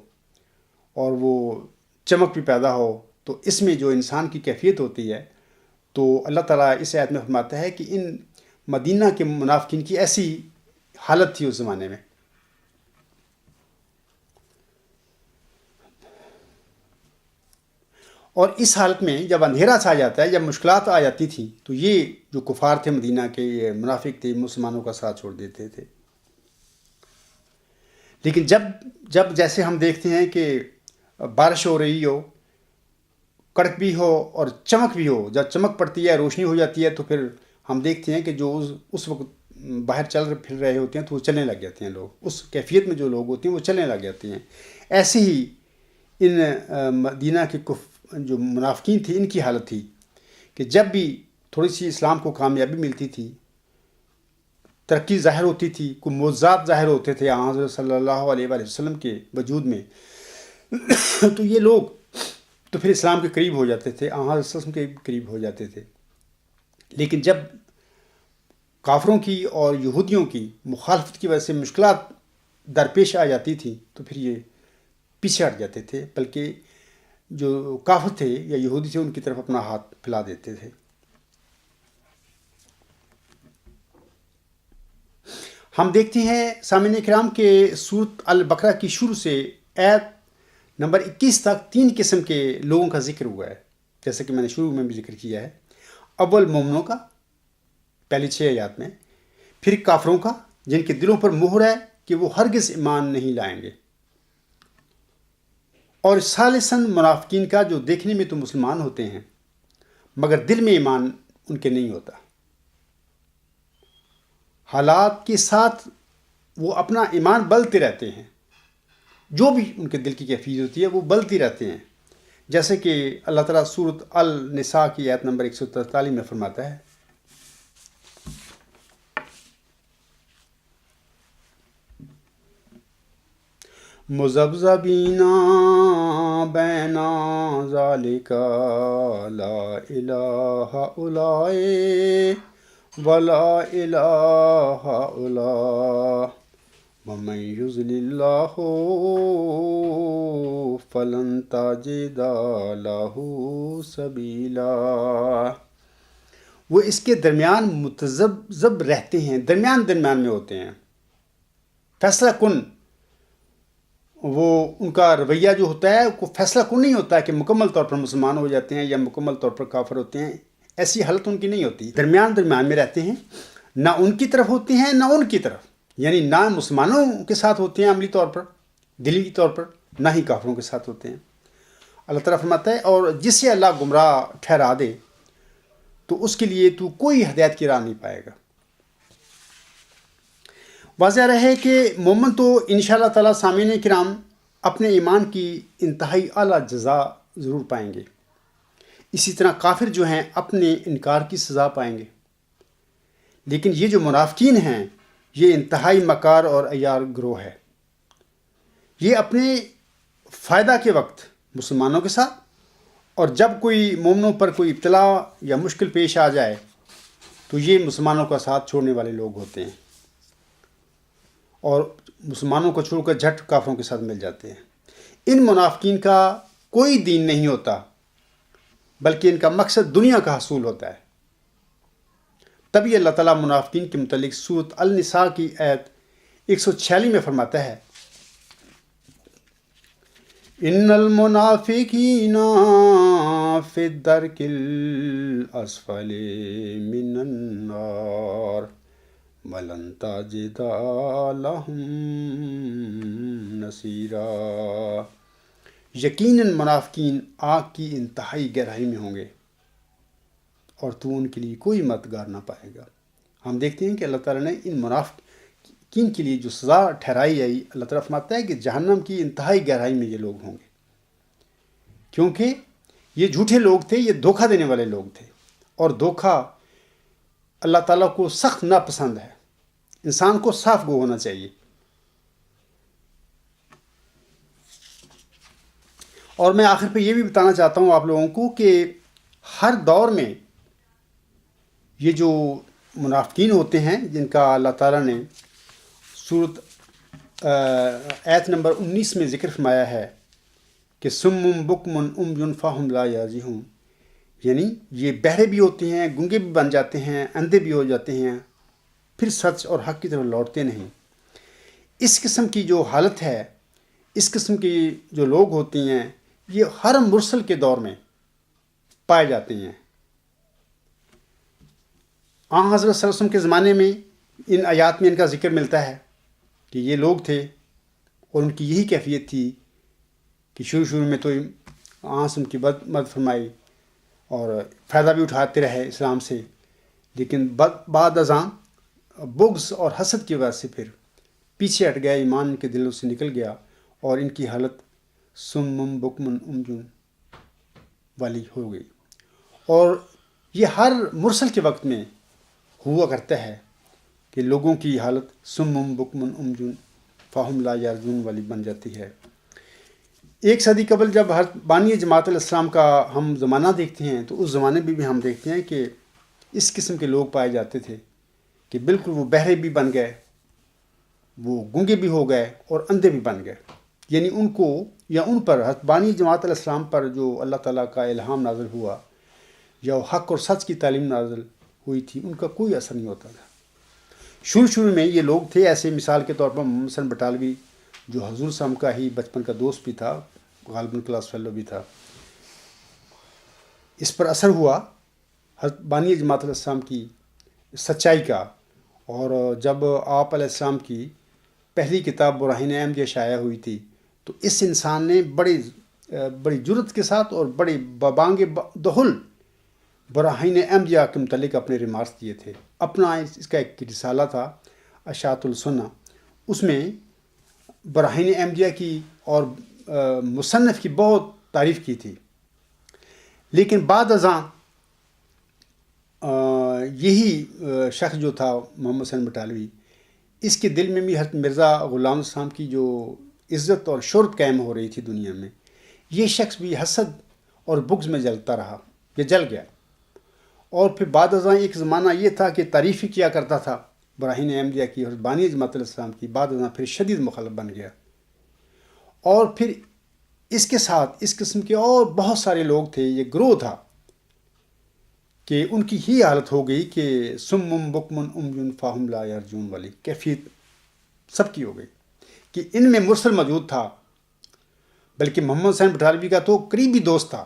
اور وہ چمک بھی پیدا ہو، تو اس میں جو انسان کی کیفیت ہوتی ہے، تو اللہ تعالیٰ اس آیت میں فرماتا ہے کہ ان مدینہ کے منافقین کی ایسی حالت تھی اس زمانے میں۔ اور اس حالت میں جب اندھیرا چھا جاتا ہے، جب مشکلات آ جاتی تھیں، تو یہ جو کفار تھے مدینہ کے، یہ منافق تھے، مسلمانوں کا ساتھ چھوڑ دیتے تھے۔ لیکن جب جیسے ہم دیکھتے ہیں کہ بارش ہو رہی ہو، کڑک بھی ہو اور چمک بھی ہو، جب چمک پڑتی ہے، روشنی ہو جاتی ہے، تو پھر ہم دیکھتے ہیں کہ جو اس وقت باہر چل پھر رہے ہوتے ہیں تو وہ چلنے لگ جاتے ہیں، لوگ اس کیفیت میں جو لوگ ہوتے ہیں وہ چلنے لگ جاتے ہیں۔ ایسے ہی ان مدینہ کے جو منافقین تھے، ان کی حالت تھی کہ جب بھی تھوڑی سی اسلام کو کامیابی ملتی تھی، ترقی ظاہر ہوتی تھی، کوئی معجزات ظاہر ہوتے تھے حضرت صلی اللہ علیہ وآلہ وسلم کے وجود میں، تو یہ لوگ تو پھر اسلام کے قریب ہو جاتے تھے، حضرت صلی اللہ علیہ وسلم کے قریب ہو جاتے تھے۔ لیکن جب کافروں کی اور یہودیوں کی مخالفت کی وجہ سے مشکلات درپیش آ جاتی تھی، تو پھر یہ پیچھے ہٹ جاتے تھے، بلکہ جو کافر تھے یا یہودی تھے ان کی طرف اپنا ہاتھ پھیلا دیتے تھے۔ ہم دیکھتے ہیں سامعین کرام کہ سورۃ البقرہ کی شروع سے آیت نمبر 21 تک 3 قسم کے لوگوں کا ذکر ہوا ہے، جیسے کہ میں نے شروع میں بھی ذکر کیا ہے۔ اول مومنوں کا پہلی 6 آیات میں، پھر کافروں کا جن کے دلوں پر مہر ہے کہ وہ ہرگز ایمان نہیں لائیں گے، اور ثالثاً منافقین کا جو دیکھنے میں تو مسلمان ہوتے ہیں مگر دل میں ایمان ان کے نہیں ہوتا، حالات کے ساتھ وہ اپنا ایمان بلتے رہتے ہیں، جو بھی ان کے دل کی کیفیت ہوتی ہے وہ بلتی رہتے ہیں، جیسے کہ اللہ تعالیٰ سورۃ النساء کی آیت نمبر 143 میں فرماتا ہے، مذبذبین بین ذالک لا الہ اولئک ولا الہ اولئک ومن یضلل اللہ فلن تجد لہ سبیلا۔ وہ اس کے درمیان متذبذب رہتے ہیں، درمیان میں ہوتے ہیں، فیصلہ کن۔ وہ ان کا رویہ جو ہوتا ہے وہ فیصلہ کن نہیں ہوتا ہے کہ مکمل طور پر مسلمان ہو جاتے ہیں یا مکمل طور پر کافر ہوتے ہیں، ایسی حالت ان کی نہیں ہوتی۔ درمیان میں رہتے ہیں، نہ ان کی طرف ہوتے ہیں نہ ان کی طرف، یعنی نہ مسلمانوں کے ساتھ ہوتے ہیں عملی طور پر، دلی طور پر، نہ ہی کافروں کے ساتھ ہوتے ہیں۔ اللہ تعالیٰ فرماتا ہے اور جسے اللہ گمراہ ٹھہرا دے تو اس کے لیے تو کوئی ہدایت کی راہ نہیں پائے گا۔ واضح رہے کہ مومن تو انشاءاللہ تعالیٰ سامعین کرام اپنے ایمان کی انتہائی اعلیٰ جزا ضرور پائیں گے، اسی طرح کافر جو ہیں اپنے انکار کی سزا پائیں گے۔ لیکن یہ جو منافقین ہیں یہ انتہائی مکار اور عیار گروہ ہے۔ یہ اپنے فائدہ کے وقت مسلمانوں کے ساتھ، اور جب کوئی مومنوں پر کوئی ابتلا یا مشکل پیش آ جائے تو یہ مسلمانوں کا ساتھ چھوڑنے والے لوگ ہوتے ہیں اور مسلمانوں کو چھوڑ کر جھٹ کافروں کے ساتھ مل جاتے ہیں۔ ان منافقین کا کوئی دین نہیں ہوتا، بلکہ ان کا مقصد دنیا کا حصول ہوتا ہے۔ تبھی اللہ تعالیٰ منافقین کے متعلق سورۃ النساء کی آیت 146 میں فرماتا ہے ان المنافقین فی الدرک الاسفل من النار ولن تجد لهم نصیرا۔ یقیناً منافقین آگ کی انتہائی گہرائی میں ہوں گے اور تو ان کے لیے کوئی مددگار نہ پائے گا۔ ہم دیکھتے ہیں کہ اللہ تعالیٰ نے ان منافقین کے لیے جو سزا ٹھہرائی آئی، اللہ تعالیٰ فرماتا ہے کہ جہنم کی انتہائی گہرائی میں یہ لوگ ہوں گے، کیونکہ یہ جھوٹے لوگ تھے، یہ دھوکہ دینے والے لوگ تھے، اور دھوکہ اللہ تعالیٰ کو سخت ناپسند ہے۔ انسان کو صاف گو ہونا چاہیے۔ اور میں آخر پہ یہ بھی بتانا چاہتا ہوں آپ لوگوں کو کہ ہر دور میں یہ جو منافقین ہوتے ہیں جن کا اللہ تعالیٰ نے سورۃ آیت نمبر 19 میں ذکر فرمایا ہے کہ سم بکم عمي فهم لا يعقلون، یعنی یہ بہرے بھی ہوتے ہیں، گنگے بھی بن جاتے ہیں، اندھے بھی ہو جاتے ہیں، پھر سچ اور حق کی طرف لوٹتے نہیں۔ اس قسم کی جو حالت ہے، اس قسم کی جو لوگ ہوتے ہیں، یہ ہر مرسل کے دور میں پائے جاتے ہیں۔ حضرت صلی اللہ علیہ وسلم کے زمانے میں ان آیات میں ان کا ذکر ملتا ہے کہ یہ لوگ تھے اور ان کی یہی کیفیت تھی کہ شروع میں تو وسلم کی مدد فرمائی اور فائدہ بھی اٹھاتے رہے اسلام سے، لیکن بعد ازاں بغض اور حسد کی وجہ سے پھر پیچھے ہٹ گیا، ایمان ان کے دلوں سے نکل گیا اور ان کی حالت سم بکم عمي والی ہو گئی۔ اور یہ ہر مرسل کے وقت میں ہوا کرتا ہے کہ لوگوں کی حالت سم بکم عمي فهم لا يعقلون والی بن جاتی ہے۔ ایک صدی قبل جب بانی جماعت الاسلام کا ہم زمانہ دیکھتے ہیں تو اس زمانے میں بھی ہم دیکھتے ہیں کہ اس قسم کے لوگ پائے جاتے تھے کہ بالکل وہ بہرے بھی بن گئے، وہ گنگے بھی ہو گئے اور اندھے بھی بن گئے، یعنی ان کو یا ان پر بانی جماعت الاسلام پر جو اللہ تعالیٰ کا الہام نازل ہوا یا حق اور سچ کی تعلیم نازل ہوئی تھی، ان کا کوئی اثر نہیں ہوتا تھا۔ شروع میں یہ لوگ تھے ایسے، مثال کے طور پر محمد حسن بٹالوی جو حضور صلی اللہ علیہ وسلم کا ہی بچپن کا دوست بھی تھا، غالباً کلاس فیلو بھی تھا، اس پر اثر ہوا بانی جماعت الاسلام کی سچائی کا، اور جب آپ علیہ السلام کی پہلی کتاب براہین احمدیہ شائع ہوئی تھی تو اس انسان نے بڑی جرت کے ساتھ اور بڑی ببانگ دہل براہین احمدیہ کے متعلق اپنے ریمارکس دیے تھے۔ اپنا اس کا ایک رسالہ تھا اشاعت السنہ، اس میں براہین احمدیہ کی اور مصنف کی بہت تعریف کی تھی، لیکن بعد ازاں یہی شخص جو تھا محمد حسن بٹالوی، اس کے دل میں بھی حضرت مرزا غلام الاسلام کی جو عزت اور شہرت قائم ہو رہی تھی دنیا میں، یہ شخص بھی حسد اور بغض میں جلتا رہا، یہ جل گیا۔ اور پھر بعد ازاں ایک زمانہ یہ تھا کہ تعریف ہی کیا کرتا تھا براہین احمدیہ کی اور بانی جماعت الاسلام کی، بعد ازاں پھر شدید مخالف بن گیا۔ اور پھر اس کے ساتھ اس قسم کے اور بہت سارے لوگ تھے، یہ گروہ تھا کہ ان کی ہی حالت ہو گئی کہ سم بکمن امجن فاہم لا یرجون والی کیفیت سب کی ہو گئی، کہ ان میں مرسل موجود تھا، بلکہ محمد حسین بٹالوی کا تو قریبی دوست تھا،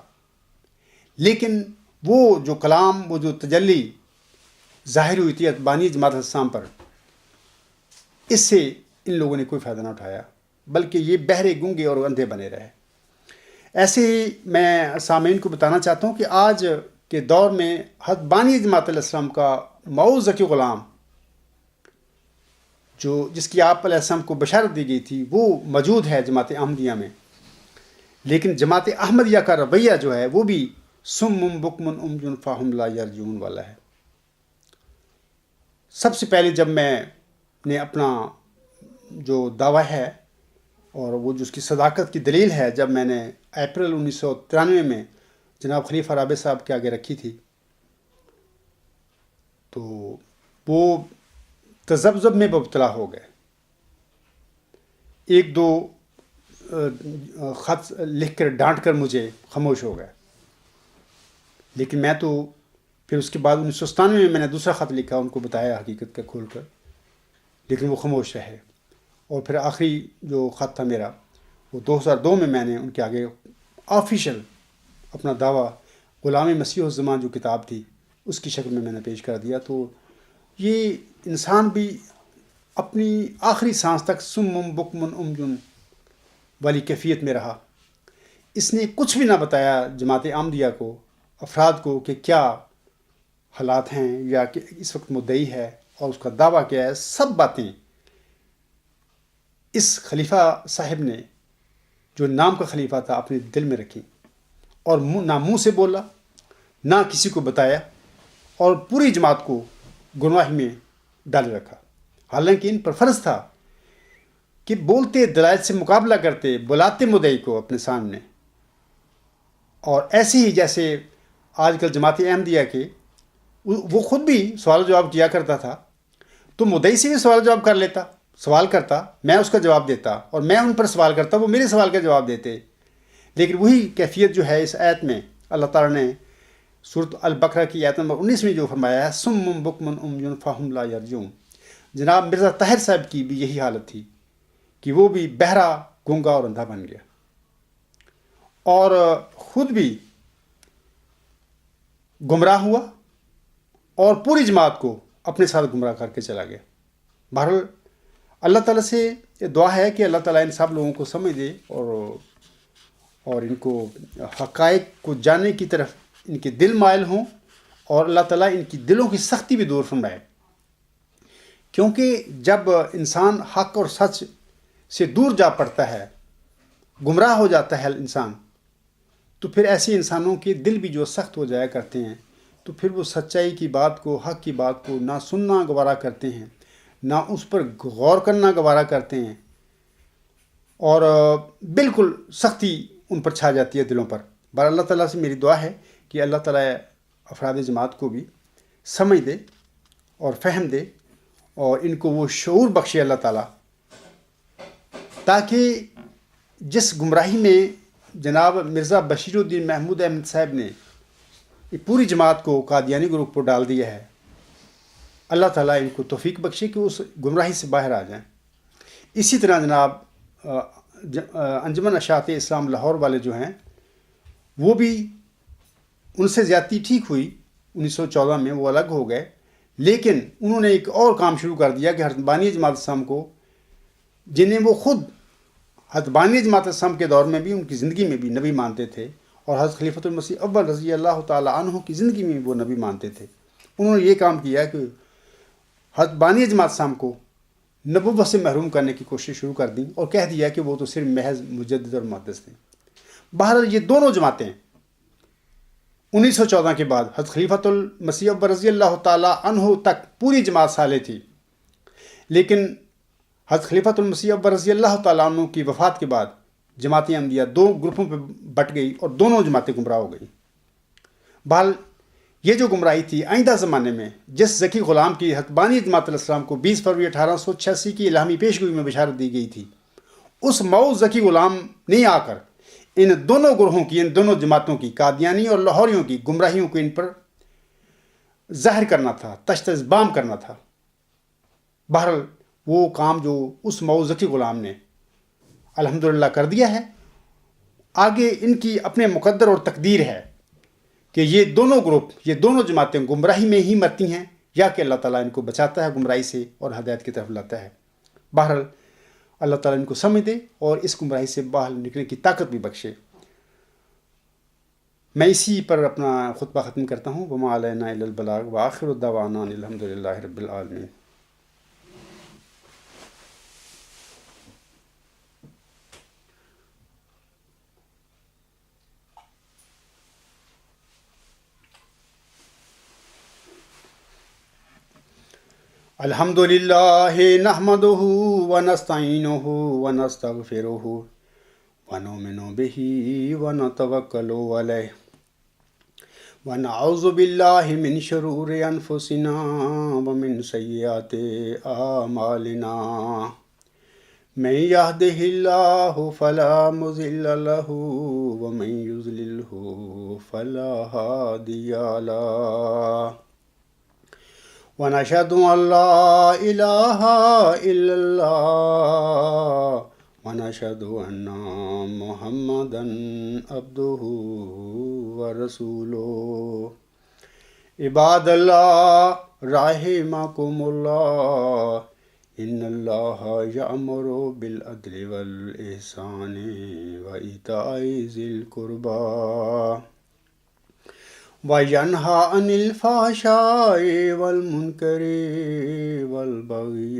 لیکن وہ جو کلام، وہ جو تجلی ظاہر ہوئی تھی بانی جماعت الاسلام پر، اس سے ان لوگوں نے کوئی فائدہ نہ اٹھایا، بلکہ یہ بہرے گونگے اور اندھے بنے رہے۔ ایسے ہی میں سامعین کو بتانا چاہتا ہوں کہ آج کے دور میں حضرت بانی جماعت الاسلام کا مئو ذکی غلام، جس کی آپ علیہ السلام کو بشارت دی گئی تھی، وہ موجود ہے جماعت احمدیہ میں، لیکن جماعت احمدیہ کا رویہ جو ہے وہ بھی سم بکمن امجن فاہم لا یرجون والا ہے۔ سب سے پہلے جب میں نے اپنا جو دعویٰ ہے اور وہ جو اس کی صداقت کی دلیل ہے، جب میں نے اپریل 1993 میں جناب خلیفہ رابع صاحب کے آگے رکھی تھی، تو وہ تذبذب میں مبتلا ہو گئے۔ ایک دو خط لکھ کر ڈانٹ کر مجھے خاموش ہو گئے، لیکن میں تو پھر اس کے بعد 1997 میں نے دوسرا خط لکھا، ان کو بتایا حقیقت کا کھول کر، لیکن وہ خاموش رہے۔ اور پھر آخری جو خط تھا میرا، وہ 2002 میں نے ان کے آگے آفیشل اپنا دعویٰ غلام مسیح الزمان جو کتاب تھی اس کی شکل میں نے پیش کر دیا۔ تو یہ انسان بھی اپنی آخری سانس تک سم بکمن امجن والی کیفیت میں رہا۔ اس نے کچھ بھی نہ بتایا جماعت احمدیہ کو، افراد کو، کہ کیا حالات ہیں یا کہ اس وقت مدعی ہے اور اس کا دعویٰ کیا ہے۔ سب باتیں اس خلیفہ صاحب نے، جو نام کا خلیفہ تھا، اپنے دل میں رکھی، اور نہ منہ سے بولا، نہ کسی کو بتایا، اور پوری جماعت کو گمراہی میں ڈالے رکھا۔ حالانکہ ان پر فرض تھا کہ بولتے دلائل سے مقابلہ کرتے، بلاتے مدعی کو اپنے سامنے، اور ایسے ہی جیسے آج کل جماعت احمدیہ کے وہ خود بھی سوال و جواب کیا کرتا تھا، تو مدعی سے بھی سوال و جواب کر لیتا، سوال کرتا، میں اس کا جواب دیتا، اور میں ان پر سوال کرتا، وہ میرے سوال کا جواب دیتے۔ لیکن وہی کیفیت جو ہے اس آیت میں اللہ تعالیٰ نے سورۃ البقرہ کی آیت نمبر 19 میں جو فرمایا ہے، سم بکمن امجن فاہم لا یرجون، جناب مرزا طاہر صاحب کی بھی یہی حالت تھی کہ وہ بھی بہرا، گونگا اور اندھا بن گیا، اور خود بھی گمراہ ہوا اور پوری جماعت کو اپنے ساتھ گمراہ کر کے چلا گیا۔ بہرحال اللہ تعالیٰ سے یہ دعا ہے کہ اللہ تعالیٰ ان سب لوگوں کو سمجھ دے اور ان کو حقائق کو جاننے کی طرف ان کے دل مائل ہوں، اور اللہ تعالیٰ ان کی دلوں کی سختی بھی دور فرمائے، کیونکہ جب انسان حق اور سچ سے دور جا پڑتا ہے، گمراہ ہو جاتا ہے انسان، تو پھر ایسے انسانوں کے دل بھی جو سخت ہو جایا کرتے ہیں، تو پھر وہ سچائی کی بات کو، حق کی بات کو نہ سننا گوارا کرتے ہیں، نہ اس پر غور کرنا گوارا کرتے ہیں، اور بالکل سختی ان پر چھا جاتی ہے دلوں پر۔ بہرحال اللہ تعالیٰ سے میری دعا ہے کہ اللہ تعالیٰ افراد جماعت کو بھی سمجھ دے اور فہم دے، اور ان کو وہ شعور بخشے اللہ تعالیٰ، تاکہ جس گمراہی میں جناب مرزا بشیر الدین محمود احمد صاحب نے پوری جماعت کو قادیانی گروپ پر ڈال دیا ہے، اللہ تعالیٰ ان کو توفیق بخشے کہ اس گمراہی سے باہر آ جائیں۔ اسی طرح جناب انجمن اشاعت اسلام لاہور والے جو ہیں، وہ بھی ان سے زیادتی ٹھیک ہوئی 1914 میں، وہ الگ ہو گئے، لیکن انہوں نے ایک اور کام شروع کر دیا کہ حضرت بانی جماعت اسلام کو، جنہیں وہ خود حضرت بانی جماعت اسلام کے دور میں بھی ان کی زندگی میں بھی نبی مانتے تھے، اور حضرت خلیفۃ المسیح اول رضی اللہ تعالیٰ عنہ کی زندگی میں بھی وہ نبی مانتے تھے، انہوں نے یہ کام کیا کہ حضرت بانی جماعت اسلام کو نبوت سے محروم کرنے کی کوشش شروع کر دی، اور کہہ دیا کہ وہ تو صرف محض مجدد اور محدث تھے۔ بہرحال یہ دونوں جماعتیں 1914 کے بعد حضرت خلیفۃ المسیح اول رضی اللہ تعالیٰ عنہ تک پوری جماعت صالح تھی، لیکن حضرت خلیفۃ المسیح اکبر رضی اللہ تعالیٰ عنہ کی وفات کے بعد جماعت احمدیہ دو گروپوں پہ بٹ گئی اور دونوں جماعتیں گمراہ ہو گئیں. بہرحال یہ جو گمراہی تھی آئندہ زمانے میں جس ذکی غلام کی حقبانی جماعت علیہ السلام کو 20 فروری 1886 کی الہامی پیشگوئی میں بشارت دی گئی تھی، اس مئو ذکی غلام نے آ کر ان دونوں گروہوں کی، ان دونوں جماعتوں کی، قادیانی اور لاہوریوں کی گمراہیوں کو ان پر ظاہر کرنا تھا، تشت بام کرنا تھا. بہرحال وہ کام جو اس مئو ذکی غلام نے الحمدللہ کر دیا ہے، آگے ان کی اپنے مقدر اور تقدیر ہے کہ یہ دونوں گروپ، یہ دونوں جماعتیں گمراہی میں ہی مرتی ہیں یا کہ اللہ تعالیٰ ان کو بچاتا ہے گمراہی سے اور ہدایت کی طرف لاتا ہے. بہرحال اللہ تعالیٰ ان کو سمجھ دے اور اس گمراہی سے باہر نکلنے کی طاقت بھی بخشے. میں اسی پر اپنا خطبہ ختم کرتا ہوں. وما علینا الا البلاغ وآخر دعوانا ان الحمد للہ رب العالمین. الحمد للہ نحمدہ ونستعینہ ونستغفرہ ونؤمن بہ ونتوکل علیہ ونعوذ باللہ من شرور انفسنا ومن سیئات اعمالنا. من یہدہ اللہ فلا مضل لہ ومن یضللہ فلا ہادی لہ. ونشهد أن لا إله إلا الله ونشهد أن محمدا عبده ورسوله. عباد الله رحمكم الله إن الله يأمر بالعدل والإحسان وإيتاء ذي القربى وَيَنْهَى عَنِ الْفَحْشَاءِ وَالْمُنْكَرِ وَالْبَغْيِ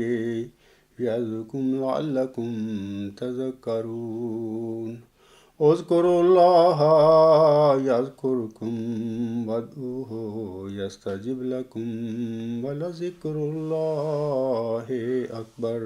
يَعِظُكُمْ لَعَلَّكُمْ تَذَكَّرُونَ. اذْكُرُوا اللَّهَ يَذْكُرْكُمْ وَادْعُوهُ يَسْتَجِبْ لَكُمْ وَلَذِكْرُ اللَّهِ أَكْبَرُ.